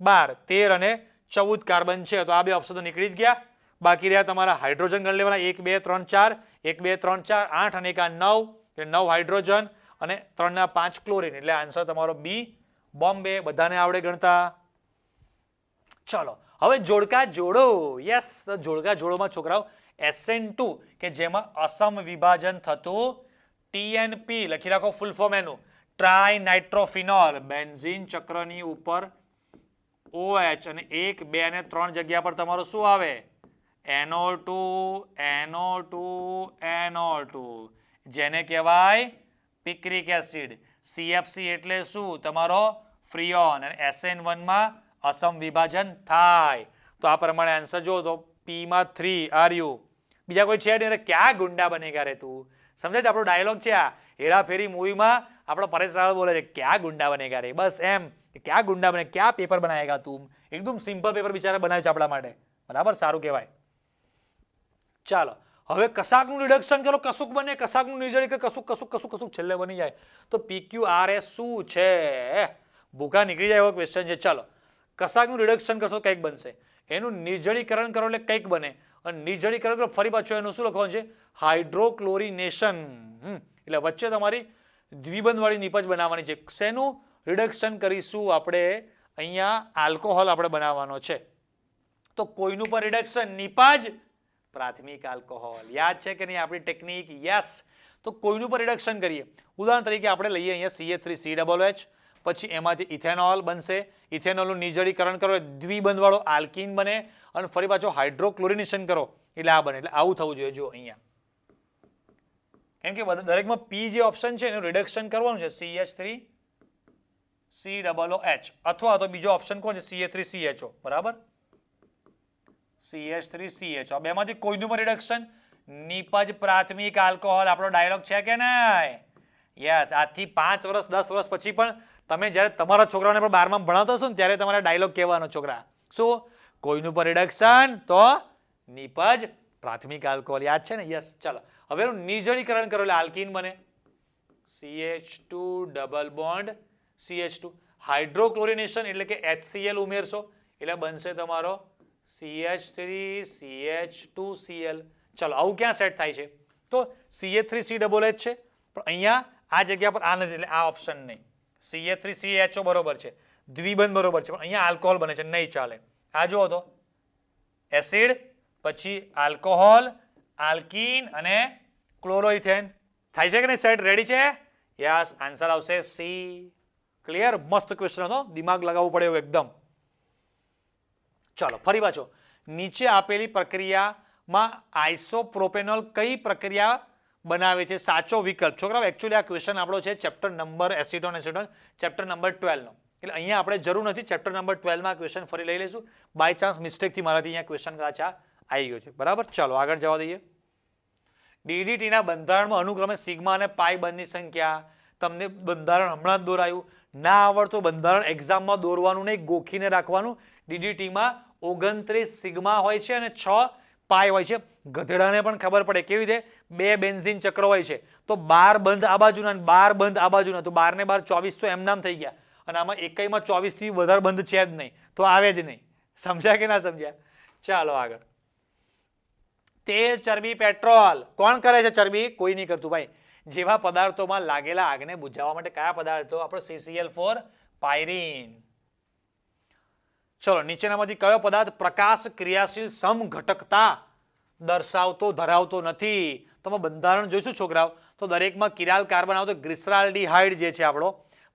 12, 13 અને 14 કાર્બન છે, તો આ બે ઓપ્શન તો નીકળી જ ગયા. બાકી રહ્યા તમારા હાઇડ્રોજન ગણી લેવાના, 1 2 3 4, 1 2 3 4 8 અને 1 9, એટલે 9 હાઇડ્રોજન અને 3 ના 5 ક્લોરીન, એટલે આન્સર તમારો બી, બોમ્બે. બધાને આવડે ગણતા? ચલો, હવે જોડકા જોડો. યસ, જોડકા જોડોમાં છોકરાઓ SN2 કે જેમાં અસમ વિભાજન થતું TNP લખી રાખો, ફૂલ ફોર્મ એનું ટ્રાય નાઇટ્રોફિનોલ. બેન્ઝીન ચક્રની ઉપર OH અને 1 2 અને 3 જગ્યા પર તમારો શું આવે NO2 NO2 NO2 જેને કહેવાય પિક્રિક એસિડ. CFC એટલે શું તમારો ફ્રીઓન અને SN1 માં અસમ વિભાજન થાય. તો આ પ્રમાણે આન્સર જો તો P માં 3 આર યુ. બીજા કોઈ છે નહીં ક્યાં ગુંડા બનેગા રે તું. સમજે છે આપણો ડાયલોગ છે આ હેરાફેરી મૂવીમાં આપણો પરેશ રાવલ બોલે છે ક્યાં ગુંડા બનેગા રે. બસ એમ ક્યાં ગુંડા બને ક્યાં પેપર બનાવેગા તું. એકદમ સિમ્પલ પેપર બિચારા બનાવ્યું છે આપણા માટે. બરાબર સારું કહેવાય. ચાલો હવે કશાકનું રિડક્શન કરો કશુંક બને કશાકનું નિર્જળી કરે કશુંક કશુંક કશુંક કશુંક છેલ્લે બની જાય તો PQRS શું છે ભૂખા નીકળી જાય એવો ક્વેશ્ચન છે. ચાલો કશાકનું રિડક્શન કરશો કંઈક બનશે એનું નિર્જળીકરણ કરો એટલે કંઈક બને અને નિર્જળીકરણ કરો ફરી પાછું એનું શું લખવાનું છે હાઇડ્રોક્લોરિનેશન. એટલે વચ્ચે તમારી દ્વિબંધવાળી નિપજ બનાવવાની છે. શેનું રિડક્શન કરીશું આપણે અહીંયા આલ્કોહોલ આપણે બનાવવાનો છે. તો કોઈનું પર રિડક્શન નિપજ પ્રાથમિક આલ્કોહોલ. યાદ છે કે નહીં આપણી ટેકનિક? યસ. તો કોઈનું પર રિડક્શન કરીએ ઉદાહરણ તરીકે આપણે લઈએ અહીંયા CH3COOH પછી એમાંથી ઇથેનોલ બનશે. ઇથેનોલનું નિર્જળીકરણ કરો દ્વિબંધવાળો આલ્કીન બને અને ફરી પાછો હાઇડ્રોક્લોરિનેશન કરો એટલે આ બને. એટલે આવું થવું જોઈએ જો અહીંયા કેમ કે દરેકમાં P જે ઓપ્શન છે એનું રિડક્શન કરવાનું છે CH3COOH અથવા તો બીજો ઓપ્શન કોણ છે CH3CHO. બરાબર CH3CH બેમાંથી કોઈનું પણ રિડક્શન નિપજ પ્રાથમિક આલ્કોહોલ. આપણો ડાયલોગ છે કે નહીં? યસ. આજથી 5 વર્ષ 10 વર્ષ પછી પણ તમે જ્યારે તમારા છોકરાઓને પણ 12માં ભણાવતા હશો ને ત્યારે તમારા ડાયલોગ કહેવાનો છોકરા શું કોઈનું પણ રિડક્શન તો નિપજ પ્રાથમિક આલ્કોહોલ. યાદ છે ને? યસ. ચાલો હવે એનું નિર્જળીકરણ કરો એટલે આલ્કીન બને CH2 ડબલ બોન્ડ CH2. હાઇડ્રોક્લોરિનેશન એટલે કે HCl ઉમેરશો એટલે બનશે તમારો CH3CH2Cl. ચાલો આવું ક્યાં સેટ થાય છે તો CH3COOH છે પણ અહીંયા આ જગ્યા પર આ નથી એટલે આ ઓપ્શન નહીં. CH3CHO બરોબર છે દ્વિબંધ બરોબર છે પણ અહીંયા આલ્કોહોલ બને છે નહીં ચાલે. આ જુઓ તો એસિડ પછી આલ્કોહોલ આલ્કીન અને ક્લોરોઇથેન થાય છે કે નહીં સેટ રેડી છે? યસ. આન્સર આવશે C. ક્લિયર? મસ્ત ક્વેશ્ચન હતો દિમાગ લગાવવું પડે એવું એકદમ. ચાલો ફરી પાછો નીચે આપેલી પ્રક્રિયામાં આઇસોપ્રોપેનોલ કઈ પ્રક્રિયા બનાવે છે સાચો વિકલ્પ. છોકરાઓ એકચ્યુઅલી આ ક્વેશ્ચન આપણો છે chapter number acetone chapter number 12 નો એટલે અહીંયા આપણે જરૂર નથી ચેપ્ટર નંબર 12 માં ક્વેશ્ચન ફરી લઈ લઈશું. બાય ચાન્સ મિસ્ટેકથી મારાથી અહીંયા ક્વેશ્ચન કદાચ આવી ગયો છે. બરાબર ચાલો આગળ જવા દઈએ. DDTના બંધારણમાં અનુક્રમે સિગ્મા અને પાઈ બંધની સંખ્યા. તમને બંધારણ હમણાં જ દોરાયું ના આવડતું બંધારણ એક્ઝામમાં દોરવાનું નહીં ગોખીને રાખવાનું. DDTમાં 29 સિગ્મા હોય છે અને 6 પાઈ હોય છે. ગધેડાને પણ ખબર પડે કેવી રીતે 2 બેન્ઝીન ચક્ર હોય છે તો 12 બંધ આ બાજુના અને 12 બંધ આ બાજુના તો 12 ને 12 24 તો એમ નામ થઈ ગયા અને આમાં એકમાં 24 થી વધારે બંધ છે જ નહીં તો આવે જ નહીં. સમજ્યા કે ના સમજ્યા? ચાલો આગળ. તેલ ચરબી પેટ્રોલ કોણ કરે છે? ચરબી કોઈ નહીં કરતું ભાઈ. જેવા પદાર્થોમાં લાગેલા આગને બુઝાવવા માટે કયા પદાર્થો? આપણો CCl4 પાયરીન. ચલો નીચેનામાંથી કયો પદાર્થ પ્રકાશ ક્રિયાશીલ સમઘટકતા દર્શાવતો ધરાવતો નથી? તમે બંધારણ જોઈશું છોકરાઓ તો દરેકમાં કિરાલ કાર્બન આવતો ગ્લિસરાલ્ડિહાઇડ જે છે આપણો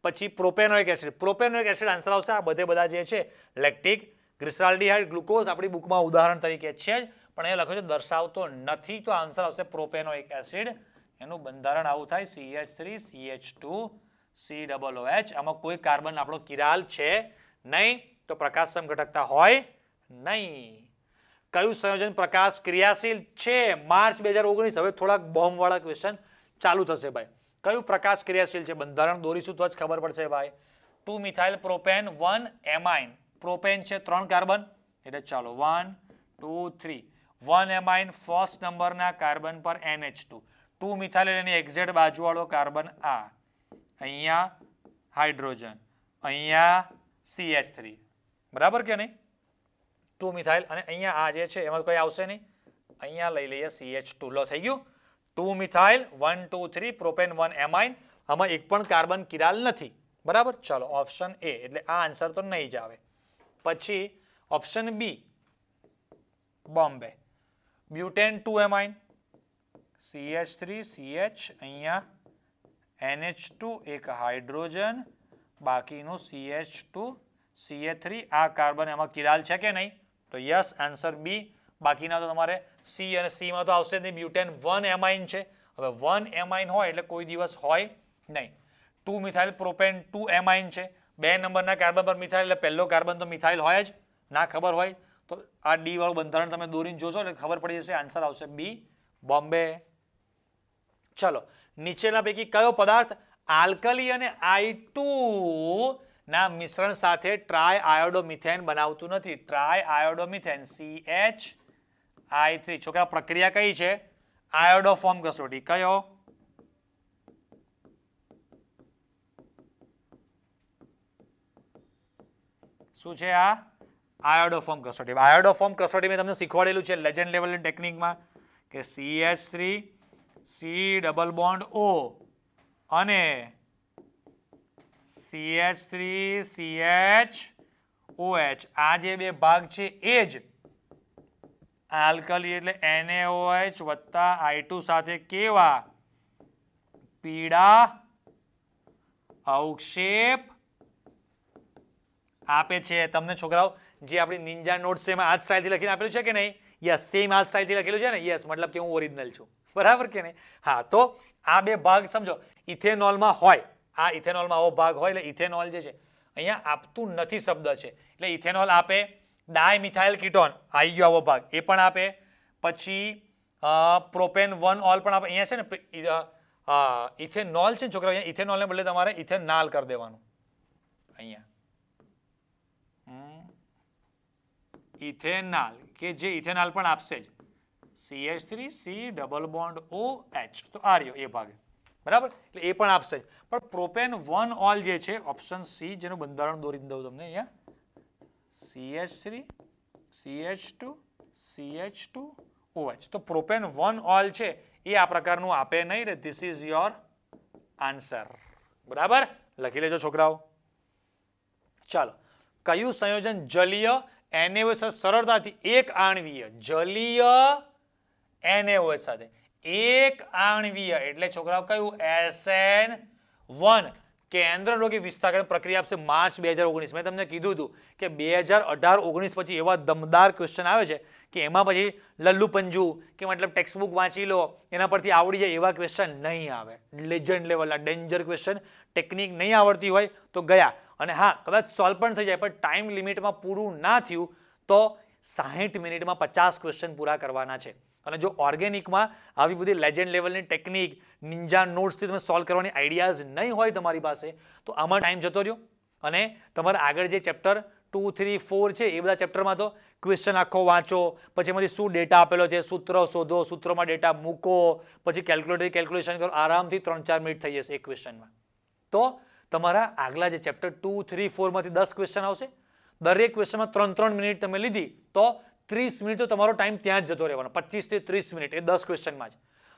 પછી propanoic acid. Propanoic acid answer આવશે. આ બધા જે છે લેક્ટિક ગ્લિસરાલ્ડિહાઇડ ગ્લુકોઝ આપણી બુકમાં ઉદાહરણ તરીકે છે જ પણ એ લખ્યું છે દર્શાવતો નથી તો આન્સર આવશે પ્રોપેનોઇક એસિડ. એનું બંધારણ આવું થાય CH3CH2COOH. આમાં કોઈ કાર્બન આપણો કિરાલ છે નહીં તો પ્રકાશ સમઘટકતા હોય નહીં. કયું સંયોજન પ્રકાશ ક્રિયાશીલ છે? માર્ચ 2019. હવે થોડાક બોમ્બ વાળા ક્વેશ્ચન ચાલુ થશે ભાઈ. કયું પ્રકાશ ક્રિયાશીલ છે? બંધારણ દોરીશું તો જ ખબર પડશે ભાઈ. 2 મિથાઇલ પ્રોપેન 1 એમાઇન. પ્રોપેન છે 3 કાર્બન એટલે ચાલો 1 2 3 1 એમાઇન ફર્સ્ટ નંબરના કાર્બન પર NH2. 2 મિથાઇલ એની એક્ઝેક્ટ બાજુવાળો કાર્બન આ અહીંયા હાઇડ્રોજન અહીંયા CH3. બરાબર કે નહીં? 2 મિથાઇલ અને અહીંયા આ જે છે એમાં કોઈ આવશે નહીં. અહીંયા લઈ લઈએ CH2 લો થઈ ગયું. 2 મિથાઇલ 1 2 3 પ્રોપેન 1 એમાઇન. આમાં એક પણ કાર્બન કિરાલ નથી. બરાબર ચાલો ઓપ્શન A એટલે આ આન્સર તો નહીં જ આવે. પછી option B Bombay. Butane 2 amine CH3 CH અહીંયા NH2 એક હાઇડ્રોજન બાકીનું CH2 CH3 આ કાર્બન એમાં કિરાલ છે કે નહીં? તો યસ, આન્સર બી. બાકીના તો તમારે સી અને સી માં તો આવશે જ નહીં. બ્યુટેન 1 એમાઇન છે. હવે 1 એમાઇન હોય એટલે કોઈ દિવસ હોય નહીં. 2 મિથાઇલ પ્રોપેન 2 એમાઇન છે. 2 નંબરના કાર્બન પર મિથાઇલ એટલે પહેલો કાર્બન તો મિથાઇલ હોય જ. ના ખબર હોય તો આ ડી વાળું બંધારણ તમે દોરીને જોશો એટલે ખબર પડી જશે. આન્સર આવશે બી, બોમ્બે. ચલો, નીચેના પૈકી કયો પદાર્થ આલ્કલી અને I2 ના મિશ્રણ સાથે ટ્રાય આયોડોમિથેન બનાવતું નથી? Tri iodomethane CH3. છોકરા, પ્રક્રિયા કઈ છે? આયોડોફોર્મ કસોટી. કયો? શું છે આ? આયોડોફોર્મ કસોટી. આયોડોફોર્મ કસોટી મેં તમને શીખવાડેલું છે લેજન્ડ લેવલની ટેકનિકમાં કે CH3 C double bond O અને CH3 CHOH આ જે બે ભાગ છે એ જ આલ્કલી એટલે NaOH વત્તા I2 સાથે કેવા પીળા અવક્ષેપ આપે છે. તમને છોકરાઓ જે આપણી નિંજા નોટ્સ છે એમાં આ સ્ટાઇલથી લખીને આપેલું છે કે નહીં? યસ, સેમ આ સ્ટાઇલથી લખેલું છે ને? યસ, મતલબ કે હું ઓરિજિનલ છું, બરાબર કે નહીં? હા, તો આ બે ભાગ સમજો. ઇથેનોલમાં હોય, આ ઇથેનોલમાં આવો ભાગ હોય એટલે ઇથેનોલ જે છે અહીંયા આપતું નથી શબ્દ છે એટલે ઇથેનોલ આપે. ડાયમિથાઇલ કીટોન આવી ગયો આવો ભાગ, એ પણ આપે. પછી પ્રોપેન 1 ઓલ પણ આપે. અહીંયા છે ને ઇથેનોલ છે છોકરા, અહીંયા ઇથેનોલને બદલે તમારે ઇથેનાલ કરી દેવાનું. અહીંયા ઇથેનાલ કે જે ઇથેનાલ પણ આપશે જ. CH3 C double bond OH તો આ રહ્યો એ ભાગ, બરાબર, એટલે એ પણ આપશે જ. પણ પ્રોપેન 1 ઓલ જે છે ઓપ્શન સી, જેનું બંધારણ દોરી દઉં તમને અહીંયા, CH3 CH2 CH2OH. તો પ્રોપેન 1 ઓલ છે એ આ પ્રકારનું આપે નહીં એટલે ધીસ ઇઝ યોર આન્સર, બરાબર? લખી લેજો છોકરાઓ. ચાલો, કયું સંયોજન જલીય NaOH સરળતાથી એક આણ્વીય જલીય NaOH સાથે એક આણ્વીય એટલે છોકરાઓ કયું? SN1 કેન્દ્રરોગી વિસ્થાપન પ્રક્રિયા આપશે માર્ચ 2019. મેં તમને કીધું હતું કે 2018-19 પછી એવા દમદાર ક્વેશ્ચન આવે છે કે એમાં પછી લલ્લુ પંજુ કે મતલબ ટેક્સ્ટબુક વાંચી લો એના પરથી આવડી જાય એવા ક્વેશ્ચન નહીં આવે. લેજન્ડ લેવલના ડેન્જર ક્વેશ્ચન, ટેકનિક નહીં આવડતી હોય તો ગયા. અને હા, કદાચ સોલ્વ પણ થઈ જાય પણ ટાઈમ લિમિટમાં પૂરું ના થયું તો 60 મિનિટમાં 50 ક્વેશ્ચન પૂરા કરવાના છે. અને જો ઓર્ગેનિકમાં આવી બધી લેજન્ડ લેવલની ટેકનિક, નિંજા નોટ્સથી તમે સોલ્વ કરવાની આઈડિયાઝ નહીં હોય તમારી પાસે તો આમાં ટાઈમ જતો રહ્યો. અને તમારે આગળ જે ચેપ્ટર 2, 3, 4 છે એ બધા ચેપ્ટરમાં તો ક્વેશ્ચન આખો વાંચો, પછી એમાંથી શું ડેટા આપેલો છે, સૂત્ર શોધો, સૂત્રમાં ડેટા મૂકો, પછી કેલ્ક્યુલેશન કરો. આરામથી 3-4 મિનિટ થઈ જશે એક ક્વેશ્ચનમાં. તો તમારા આગલા જે ચેપ્ટર 2, 3, 4 માંથી 10 ક્વેશ્ચન આવશે. દરેક ક્વેશ્ચનમાં 3-3 મિનિટ તમે લીધી તો 30 મિનિટ તો તમારો ટાઈમ ત્યાં જ જતો રહેવાનો. 25 થી 30 મિનિટ એ 10 ક્વેશ્ચનમાં જ.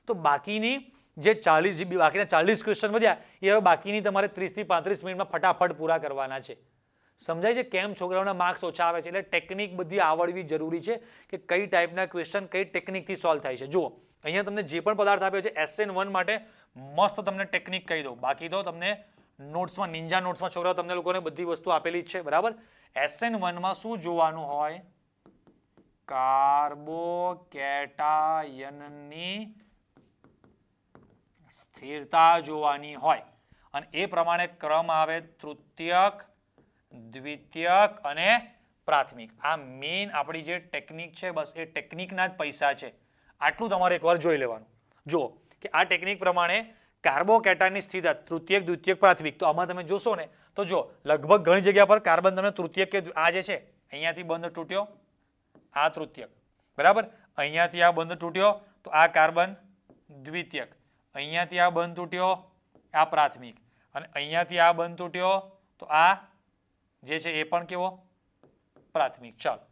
તો બાકીની જે 40 બાકીના 40 ક્વેશ્ચન વધ્યા એ હવે બાકીની તમારે 30 થી 35 મિનિટમાં ફટાફટ પૂરા કરવાના છે. સમજાય છે કેમ છોકરાઓના માર્ક્સ ઓછા આવે છે? એટલે ટેકનિક બધી આવડવી જરૂરી છે કે કઈ ટાઈપના ક્વેશ્ચન કઈ ટેકનિકથી સોલ્વ થાય છે. જુઓ, અહીંયા તમને જે પણ પદાર્થ આપ્યો છે SN1 માટે મસ્ત તમને ટેકનિક કહી દઉં. બાકી તો તમને નોટ્સમાં, નિંજા નોટ્સમાં છોકરાઓ તમને લોકોને બધી વસ્તુ આપેલી જ છે, બરાબર? SN1 માં શું જોવાનું હોય? કાર્બોકેટાયનની સ્થિરતા જોવાની હોય અને એ પ્રમાણે ક્રમ આવે તૃતીયક, દ્વિતીયક અને પ્રાથમિક. આ મેઇન આપણી જે ટેકનિક છે બસ એ ટેકનિકના જ પૈસા છે. આટલું તમારે એકવાર જોઈ લેવાનું. જુઓ કે આ ટેકનિક પ્રમાણે કાર્બોકેટાયનની સ્થિરતા તૃતીયક, દ્વિતીયક, પ્રાથમિક. તો આમાં તમે જોશો ને તો જો લગભગ ઘણી જગ્યા પર કાર્બન તમને તૃતીયક કે આ જે છે અહીંયાથી બંધ તૂટ્યો, આ તૃતીયક, બરાબર? અહીંયાથી આ બંધ તૂટ્યો તો આ કાર્બન દ્વિતીયક, અહીંયાથી આ બંધ તૂટ્યો આ પ્રાથમિક, અને અહીંયાથી આ બંધ તૂટ્યો તો આ જે છે એ પણ કેવો? પ્રાથમિક. ચાલો,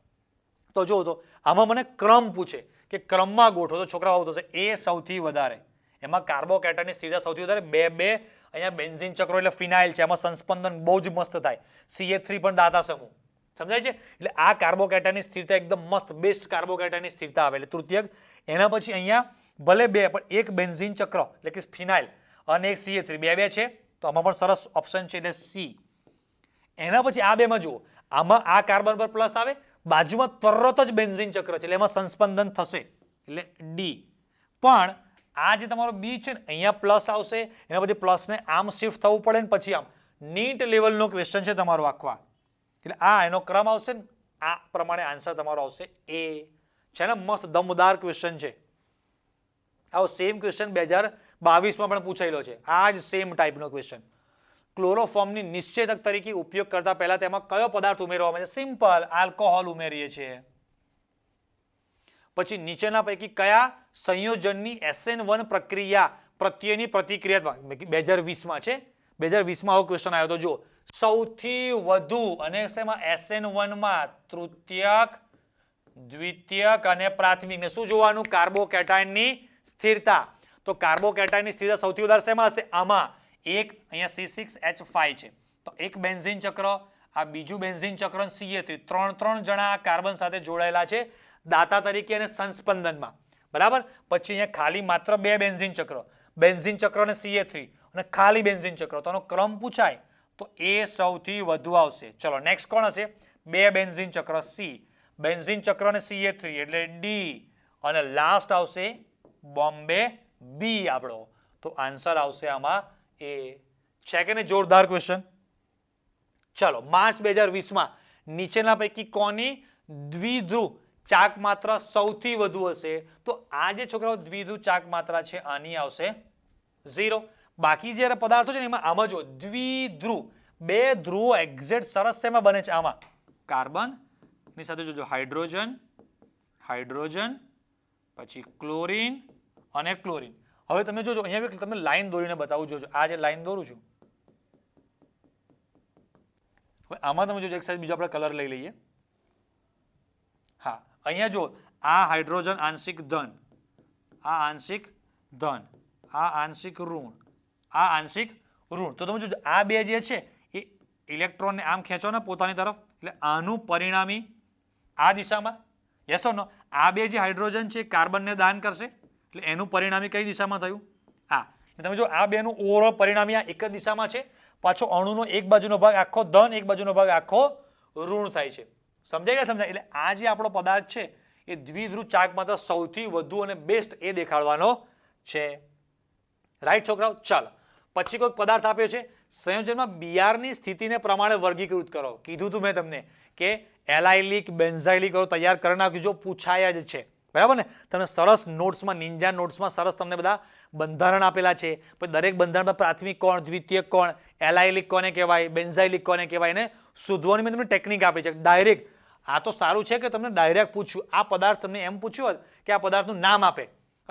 તો જો તો આમાં મને ક્રમ પૂછે કે ક્રમમાં ગોઠવો તો છોકરાઓ આવું થશે એ સૌથી વધારે. એમાં કાર્બોકેટાયનની સ્થિરતા સૌથી વધારે 2-2. અહીંયા બેન્ઝીન ચક્રો એટલે ફિનાઇલ છે, એમાં સંસ્પંદન બહુ જ મસ્ત થાય. CH3 પણ દાતા સમૂહ, સમજાય છે? એટલે આ કાર્બોકેટાયનની સ્થિરતા એકદમ મસ્ત બેસ્ટ કાર્બોકેટાયનની સ્થિરતા આવે એટલે તૃતીયક. એના પછી અહીંયા ભલે 2 પણ એક બેન્ઝીન ચક્ર એટલે કે ફિનાઇલ અને એક CH3 2-2 છે તો આમાં પણ સરસ ઓપ્શન છે એટલે C. એના પછી આ બેમાં જુઓ, આમાં આ કાર્બન પર પ્લસ આવે, બાજુમાં તરત જ બેન્ઝીન ચક્ર છે એટલે એમાં સંસ્પંદન થશે એટલે ડી. પણ આ જે તમારો બી છે ને અહીંયા પ્લસ આવશે, એના પછી પ્લસને આમ શિફ્ટ થવું પડે ને પછી આમ. નીટ લેવલનો ક્વેશ્ચન છે તમારો આખો. એટલે આ એનો ક્રમ આવશે ને આ પ્રમાણે આન્સર તમારો આવશે એ. છે ને મસ્ત દમદાર ક્વેશ્ચન છે. આવો સેમ ક્વેશ્ચન 2022માં પણ પૂછાયેલો છે, આ જ સેમ ટાઈપનો ક્વેશ્ચન. ક્લોરોફોર્મની નિશ્ચેતક તરીકે ઉપયોગ કરતા પહેલા તેમાં કયો પદાર્થ ઉમેરવામાં આવે છે? સિમ્પલ, આલ્કોહોલ ઉમેરીએ છીએ. પછી નીચેના પૈકી કયા સંયોજનની SN1 પ્રક્રિયા પ્રત્યેની પ્રતિક્રિયા 2020માં છે, 2020માં આવો ક્વેશ્ચન આવ્યો હતો. જો સૌથી વધુ અને શેમાં SN1માં તૃતીયક, દ્વિતીયક અને પ્રાથમિક ને શું જોવાનું? કાર્બોકેટાયનની સ્થિરતા. તો કાર્બોકેટાયનની સ્થિરતા સૌથી વધારે શેમાં હશે? આમાં. એક અહીંયા C6H5 છે તો એક બેન્ઝીન ચક્ર, આ બીજું બેન્ઝીન ચક્ર CH3, ત્રણ જણા કાર્બન સાથે જોડાયેલા છે દાતા તરીકે અને સંસ્પંદનમાં. બરાબર. પછી અહીંયા ખાલી માત્ર 2 બેન્ઝીન ચક્ર અને CH3 અને ખાલી બેન્ઝીન ચક્ર. તો આનો ક્રમ પૂછાય તો એ સૌથી વધુ આવશે. ચલો નેક્સ્ટ કોણ હશે? 2 બેન્ઝીન ચક્ર C, બેન્ઝીન ચક્ર અને CH3 એટલે ડી, અને લાસ્ટ આવશે બોમ્બે બી આપણો. તો આન્સર આવશે આમાં એ. છે કે નહીં જોરદાર ક્વેશ્ચન? ચલો માર્ચ 2020માં નીચેના પૈકી કોની દ્વિધ્રુવ ચાક માત્રા સૌથી વધુ હશે? તો આ જે છોકરાઓ દ્વિધ્રુવ ચાક માત્રા છે આની આવશે 0. બાકી જે પદાર્થો છે ને એમાં આમાં જો દ્વિધ્રુવ, 2 ધ્રુવો એક્ઝેક્ટ સરસ શેમાં બને છે? આમાં કાર્બન ની સાથે જોજો હાઇડ્રોજન, હાઇડ્રોજન, પછી ક્લોરીન અને ક્લોરીન. હવે તમે જોજો અહીંયા તમને લાઈન દોરીને બતાવું. જોજો આ જે લાઈન દોરું છું, હવે આમાં તમે જોજો એક સાઈડ બીજો આપણે કલર લઈ લઈએ. હા, અહીંયા જો આ હાઇડ્રોજન આંશિક ધન, આ આંશિક ધન, આ આંશિક ઋણ, આ આંશિક ઋણ. તો તમે જોજો આ બે જે છે એ ઇલેક્ટ્રોનને આમ ખેંચો ને પોતાની તરફ, એટલે આનું પરિણામી આ દિશામાં. યસ ઓર નો? આ બે જે હાઇડ્રોજન છે કાર્બનને દાન કરશે એટલે એનું પરિણામી કઈ દિશામાં થયું? આ. તમે જો આ બેનું ઓવરઓલ પરિણામી આ એક જ દિશામાં છે. પાછો અણુનો એક બાજુનો ભાગ આખો ધન, એક બાજુનો ભાગ આખો ઋણ થાય છે. સમજાય કે સમજાય? એટલે આ જે આપણો પદાર્થ છે એ દ્વિધ્રુવ ચાક માત્ર સૌથી વધુ અને બેસ્ટ એ દેખાડવાનો છે. રાઈટ છોકરાઓ? ચાલો પછી કોઈક પદાર્થ આપ્યો છે, સંયોજનમાં બીઆરની સ્થિતિને પ્રમાણે વર્ગીકૃત કરો. કીધું તું મેં તમને કે એલાઇલિક, બેન્ઝાઇલિક તૈયાર કરી નાખ્યું, જો પૂછાયા જ છે. બરાબર ને? તમને સરસ નોટ્સમાં, નિંજા નોટ્સમાં સરસ તમને બધા બંધારણ આપેલા છે. પછી દરેક બંધારણમાં પ્રાથમિક કોણ, દ્વિતીયક કોણ, એલાઇલિક કોને કહેવાય, બેન્ઝાઇલિક કોને કહેવાય, એને શોધવાની મેં તમને ટેકનિક આપી છે ડાયરેક્ટ. આ તો સારું છે કે તમને ડાયરેક્ટ પૂછ્યું. આ પદાર્થ તમને એમ પૂછ્યું હોત કે આ પદાર્થનું નામ આપે,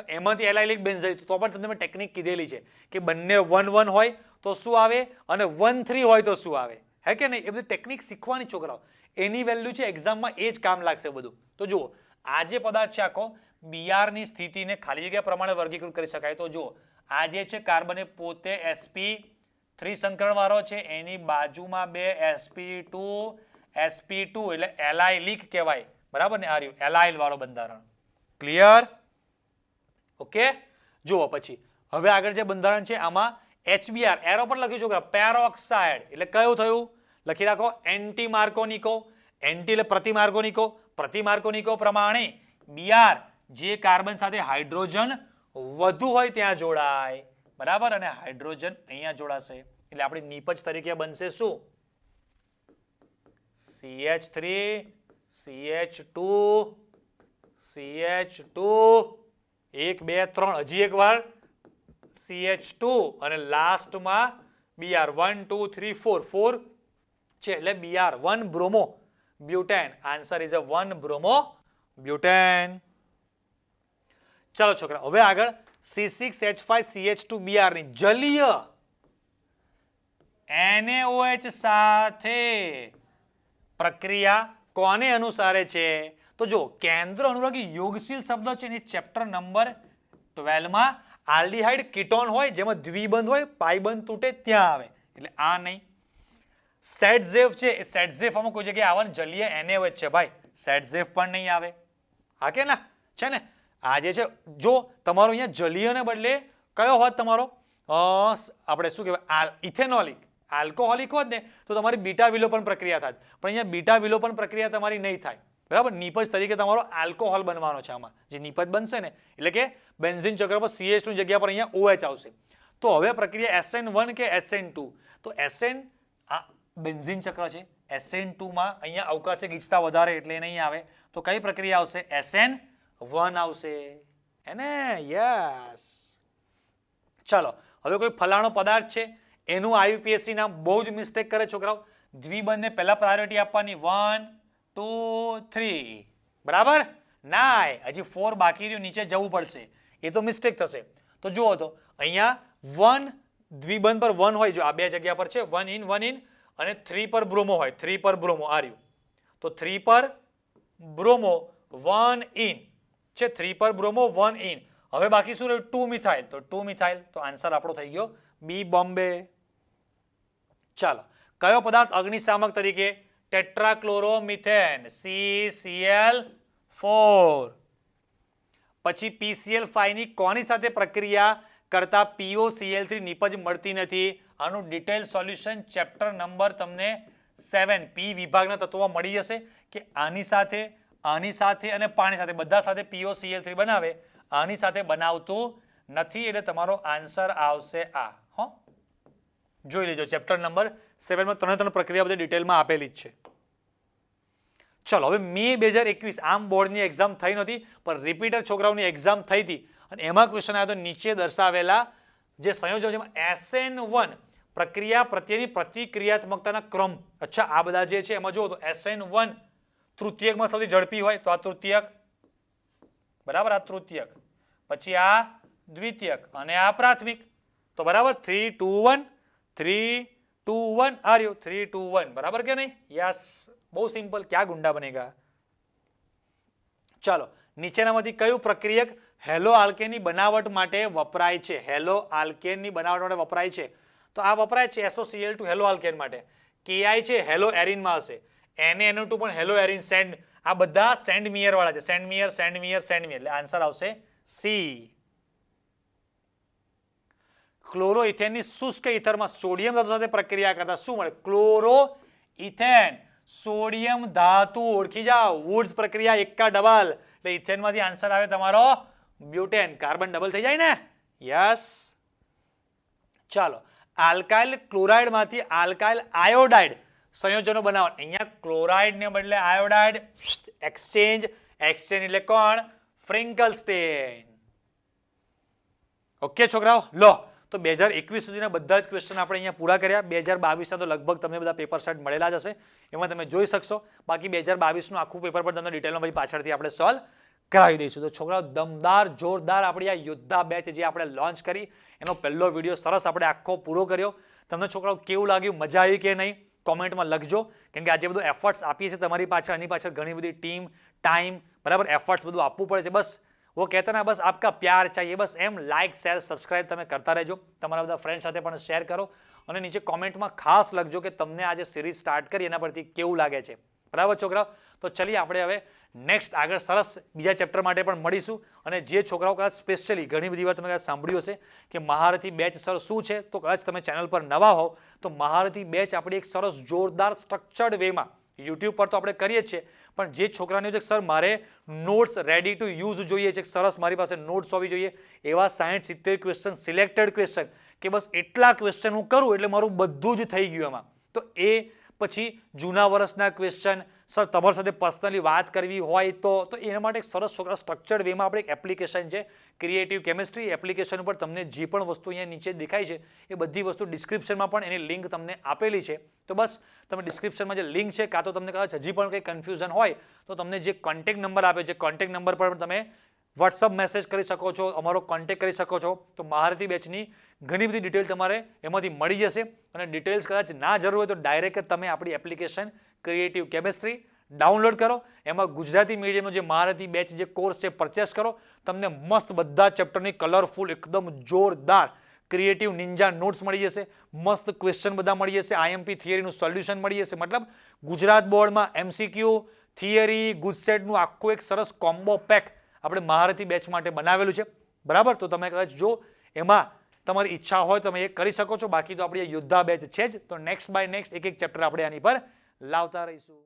એમાંથી એલાઇલિક, બેન્ઝાઇલિક, તો પણ તમને મેં ટેકનિક કીધેલી છે કે બંને 1-1 હોય તો શું આવે અને 1-3 હોય તો શું આવે. હે કે નહીં? એ બધી ટેકનિક શીખવાની છોકરાઓ. એની વેલ્યુ છે એક્ઝામમાં, એ જ કામ લાગશે બધું. તો જુઓ આ જે પદાર્થ છે આખો બીઆરની સ્થિતિને ખાલી જગ્યા પ્રમાણે વર્ગીકૃત કરી શકાય. તો જુઓ આ જે છે કાર્બન એ પોતે sp3 સંકરણ વાળો છે, એની બાજુમાં 2 sp2 એટલે એલાઇલિક કહેવાય. બરાબર ને? આ રહ્યું એલાઇલ વાળો બંધારણ. ક્લિયર? ઓકે. જુઓ પછી હવે આગળ જે બંધારણ છે આમાં HBr એરો પર લખ્યું છોકરા, પેરોક્સાઇડ એટલે કયું થયું? લખી રાખો એન્ટી માર્કોનિકો. એન્ટી એટલે પ્રતિ માર્કોનિકો. પ્રતિ માર્કોનિકો પ્રમાણે Br જે કાર્બન સાથે હાઇડ્રોજન વધુ હોય ત્યાં જોડાય. બરાબર? અને હાઇડ્રોજન અહીંયા જોડાશે એટલે આપણી નિપજ તરીકે બનશે શું? CH3 CH2 CH2 1 2 3 હજી એક વાર CH2 અને લાસ્ટમાં Br 1 2 3 4 છે એટલે Br 1 bromo butane. Answer is 1 bromo butane. ચાલો છોકરા હવે આગળ C6H5CH2Br ની જલીય NaOH સાથે પ્રક્રિયા કોને અનુસારે છે? તો જો કેન્દ્ર અનુરાગી યોગશીલ શબ્દ છે એ ચેપ્ટર નંબર 12 માં આલ્ડીહાઇડ કીટોન હોય જેમાં દ્વિબંધ હોય, પાઇબંધ તૂટે ત્યાં આવે એટલે આ નહીં. સેટઝેફ છે એ સેટઝેફ આમાં કોઈ જગ્યાએ આવવાનું જલીય NaOH છે ભાઈ, સેટઝેફ પણ નહીં આવે. હા કે ના? છે ને? આ જે છે જો તમારો અહીંયા જલીયને બદલે કયો હોત તમારો આપણે શું કહેવાય ઇથેનોલિક, આલ્કોહોલિક હોત ને તો તમારી બીટા વિલોપન પ્રક્રિયા થાય, પણ અહીંયા બીટા વિલોપન પ્રક્રિયા તમારી નહીં થાય, બરાબર. નિપજ તરીકે તમારો આલ્કોહોલ બનવાનો છે આમાં. જે નિપજ બનશે ને એટલે કે બેન્ઝીન ચક્ર પર CH ની જગ્યા પર અહીંયા OH આવશે. તો હવે પ્રક્રિયા SN1 કે SN2? તો SN આ બેન્ઝીન ચક્ર છે, SN2 માં અહીંયા અવકાશી ગીચતા વધારે એટલે એ નહીં આવે. તો કઈ પ્રક્રિયા આવશે? SN1 આવશે. એને યસ. ચાલો હવે કોઈ ફલાણો પદાર્થ છે એનું IUPAC નામ બહુ જ મિસ્ટેક કરે છોકરાઓ. દ્વિબંધને પહેલા પ્રાયોરિટી આપવાની 1 2 3, બરાબર. નાય, હજી 4 બાકી રહ્યું, નીચે જવું પડશે, એ તો મિસ્ટેક થશે. તો જુઓ તો અહીંયા 1 દ્વિબંધ પર 1 હોય, જો આ બે જગ્યા પર છે 1 in, અને 3 પર બ્રોમો હોય, 3 પર બ્રોમો આ રહ્યું. તો 3 પર બ્રોમો 1 in છે, 3 પર બ્રોમો 1 in. હવે બાકી શું રહ્યું? 2 મિથાઇલ. તો 2 મિથાઇલ, તો આન્સર આપણો થઈ ગયો B બોમ્બે. ચાલો કયો પદાર્થ અગ્નિશામક તરીકે? ટેટ્રાક્લોરોમિથેન CCl4. પછી PCl5 ની કોની સાથે પ્રક્રિયા કરતા POCl3 નિપજ મળતી નથી? આનું ડિટેલ સોલ્યુશન ચેપ્ટર નંબર તમને 7 P વિભાગના તત્વો મળી જશે કે આની સાથે અને પાણી સાથે બધા સાથે POCl3 બનાવે, આની સાથે બનાવતું નથી, એટલે તમારો આન્સર આવશે આ. હો, જોઈ લેજો ચેપ્ટર નંબર 7 માં ત્રણે પ્રક્રિયા બધી ડિટેલમાં આપેલી જ છે. ચલો હવે મે 2021 આમ બોર્ડની એક્ઝામ થઈ નહોતી, પણ રિપીટર છોકરાઓની એક્ઝામ થઈ હતી અને એમાં ક્વેશ્ચન આવ્યો તો નીચે દર્શાવેલા જે સંયોજન છે SN1 પ્રક્રિયા પ્રત્યેની પ્રતિક્રિયાત્મકતાના ક્રમ. અચ્છા આ બધા જે છે એમાં જુઓ તો SN1 તૃતીયકમાં સૌથી ઝડપી હોય તો આ તૃતીયક, બરાબર, આ તૃતીયક, પછી આ દ્વિતીયક અને આ પ્રાથમિક. તો બરાબર 3 2 1 3 2 1 આ રહ્યું 3 2 1, બરાબર કે નહીં? યસ, બહુ સિમ્પલ, ક્યાં ગુંડા બનેગા. ચાલો નીચેનામાંથી કયું પ્રક્રિયક હેલો આલ્કેનની બનાવટ માટે વપરાય છે? હેલો આલ્કેનની બનાવટ માટે વપરાય છે તો આ વપરાય છે SOCl2 હેલો આલ્કેન માટે. Ki છે હેલો એરિનમાં હશે, NaNO2 પણ હેલો એરિન સેન્ડ, આ બધા સેન્ડ મિયર વાળા છે, સેન્ડ મિયર એટલે આન્સર આવશે C. ક્લોરોઇથેનની શુષ્ક ઇથરમાં સોડિયમ ધાતુ સાથે પ્રક્રિયા કરતા શું મળે? ક્લોરોઇથેન, સોડિયમ ધાતુ, ઓળખી જાઓ. વુડ્સ પ્રક્રિયા એકા ડબલ, એટલે ઇથેનમાંથી આન્સર આવે તમારો બ્યુટેન. કાર્બન ડબલ થઈ જાય ને? યસ. ચાલો આલ્કાઇલ ક્લોરાઇડમાંથી આલ્કાઇલ આયોડાઇડ સંયોજનો બનાવો. અહીંયા ક્લોરાઇડને બદલે આયોડાઇડ, એક્સચેન્જ એટલે કોણ? ફ્રિંકલસ્ટેન. ઓકે છોકરાઓ, લો તો 2021 સુધીના બધા જ ક્વેશ્ચન આપણે અહીંયા પૂરા કર્યા. 2022 ના તો લગભગ તમને બધા પેપર સેટ મળેલા જ હશે, એમાં તમે જોઈ શકશો. બાકી 2022 નું આખું પેપર પણ તમને ડિટેલમાં પછી પાછળથી આપણે સોલ્વ કરાવી દઈશું. તો છોકરાઓ દમદાર જોરદાર આપણી આ યોદ્ધા બેચ જે આપણે લોન્ચ કરી એનો પહેલો વિડીયો સરસ આપણે આખો પૂરો કર્યો. તમને છોકરાઓ કેવું લાગ્યું, મજા આવી કે નહીં, કોમેન્ટમાં લખજો. કેમ કે આજે બધું એફર્ટ્સ આપીએ છીએ તમારી પાછળ, એની પાછળ ઘણી બધી ટીમ, ટાઈમ, બરાબર, એફર્ટ્સ બધું આપવું પડે છે. બસ वो कहता ना बस आपका प्यार चाहिए, बस એમ લાઇક શેર સબસ્ક્રાઇબ તમે કરતા રહેજો. તમારા બધા ફ્રેન્ડ સાથે પણ શેર કરો અને નીચે કોમેન્ટમાં ખાસ લખજો કે તમને આજે સિરીઝ સ્ટાર્ટ કરી એના પરથી કેવું લાગે છે. બરાબર છોકરાઓ, તો ચલીએ આપણે હવે નેક્સ્ટ આગળ સરસ બીજા ચેપ્ટર માટે પણ મળીશું. અને જે છોકરાઓ કદાચ સ્પેશિયલી ઘણી બધી વાર તમે કદાચ સાંભળ્યું હશે કે મહારથી બેચ સર શું છે, તો કદાચ તમે ચેનલ પર નવા હો તો મહારથી બેચ આપણી એક સરસ જોરદાર સ્ટ્રક્ચર્ડ વેમાં યુટ્યુબ પર તો આપણે કરીએ જ છીએ, પણ જે છોકરાને છે સર મારે નોટ્સ રેડી ટુ યુઝ જોઈએ છે, સરસ મારી પાસે નોટ્સ હોવી જોઈએ, એવા 60-70 ક્વેશ્ચન, સિલેક્ટેડ ક્વેશ્ચન કે બસ એટલા ક્વેશ્ચન હું કરું એટલે મારું બધું જ થઈ ગયું એમાં. તો એ પછી જૂના વર્ષના ક્વેશ્ચન, સર તમારી સાથે પર્સનલી વાત કરવી હોય તો એના માટે એક સરસ છોકરા સ્ટ્રક્ચર્ડ વેમાં આપણે એક એપ્લિકેશન છે ક્રિએટિવ કેમિસ્ટ્રી. એપ્લિકેશન ઉપર તમને જે પણ વસ્તુ અહીંયા નીચે દેખાય છે એ બધી વસ્તુ ડિસ્ક્રિપ્શનમાં પણ એની લિંક તમને આપેલી છે. તો બસ તમે ડિસ્ક્રિપ્શનમાં જે લિંક છે, કાં તો તમને કદાચ હજી પણ કંઈ કન્ફ્યુઝન હોય તો તમને જે કોન્ટેક્ટ નંબર આપ્યો છે કોન્ટેક્ટ નંબર પર તમે વોટ્સઅપ મેસેજ કરી શકો છો, અમારો કોન્ટેક્ટ કરી શકો છો. તો મહારથી બેચની ઘણી બધી ડિટેલ તમારે એમાંથી મળી જશે. અને ડિટેલ્સ કદાચ ના જરૂર હોય તો ડાયરેક્ટ તમે આપણી એપ્લિકેશન ક્રિએટિવ કેમિસ્ટ્રી ડાઉનલોડ કરો, એમાં ગુજરાતી મીડિયમનો જે મહારથી બેચ જે કોર્સ છે પરચેસ કરો. તમને મસ્ત બધા ચેપ્ટરની કલરફુલ એકદમ જોરદાર ક્રિએટિવ નિંજા નોટ્સ મળી જશે, મસ્ત ક્વેશ્ચન બધા મળી જશે, આઈએમપી થિયરીનું સોલ્યુશન મળી જશે. મતલબ ગુજરાત બોર્ડમાં એમસીક્યુ, થિયરી, ગુજસેટનું આખું એક સરસ કોમ્બો પેક આપણે મહારથી બેચ માટે બનાવેલું છે. બરાબર, તો તમે કદાચ જો એમાં તમારી ઈચ્છા હોય તમે એ કરી શકો છો. બાકી તો આપણી યોદ્ધા બેચ છે જ, તો નેક્સ્ટ બાય નેક્સ્ટ એક ચેપ્ટર આપણે આની પર લાવતા રહીશું.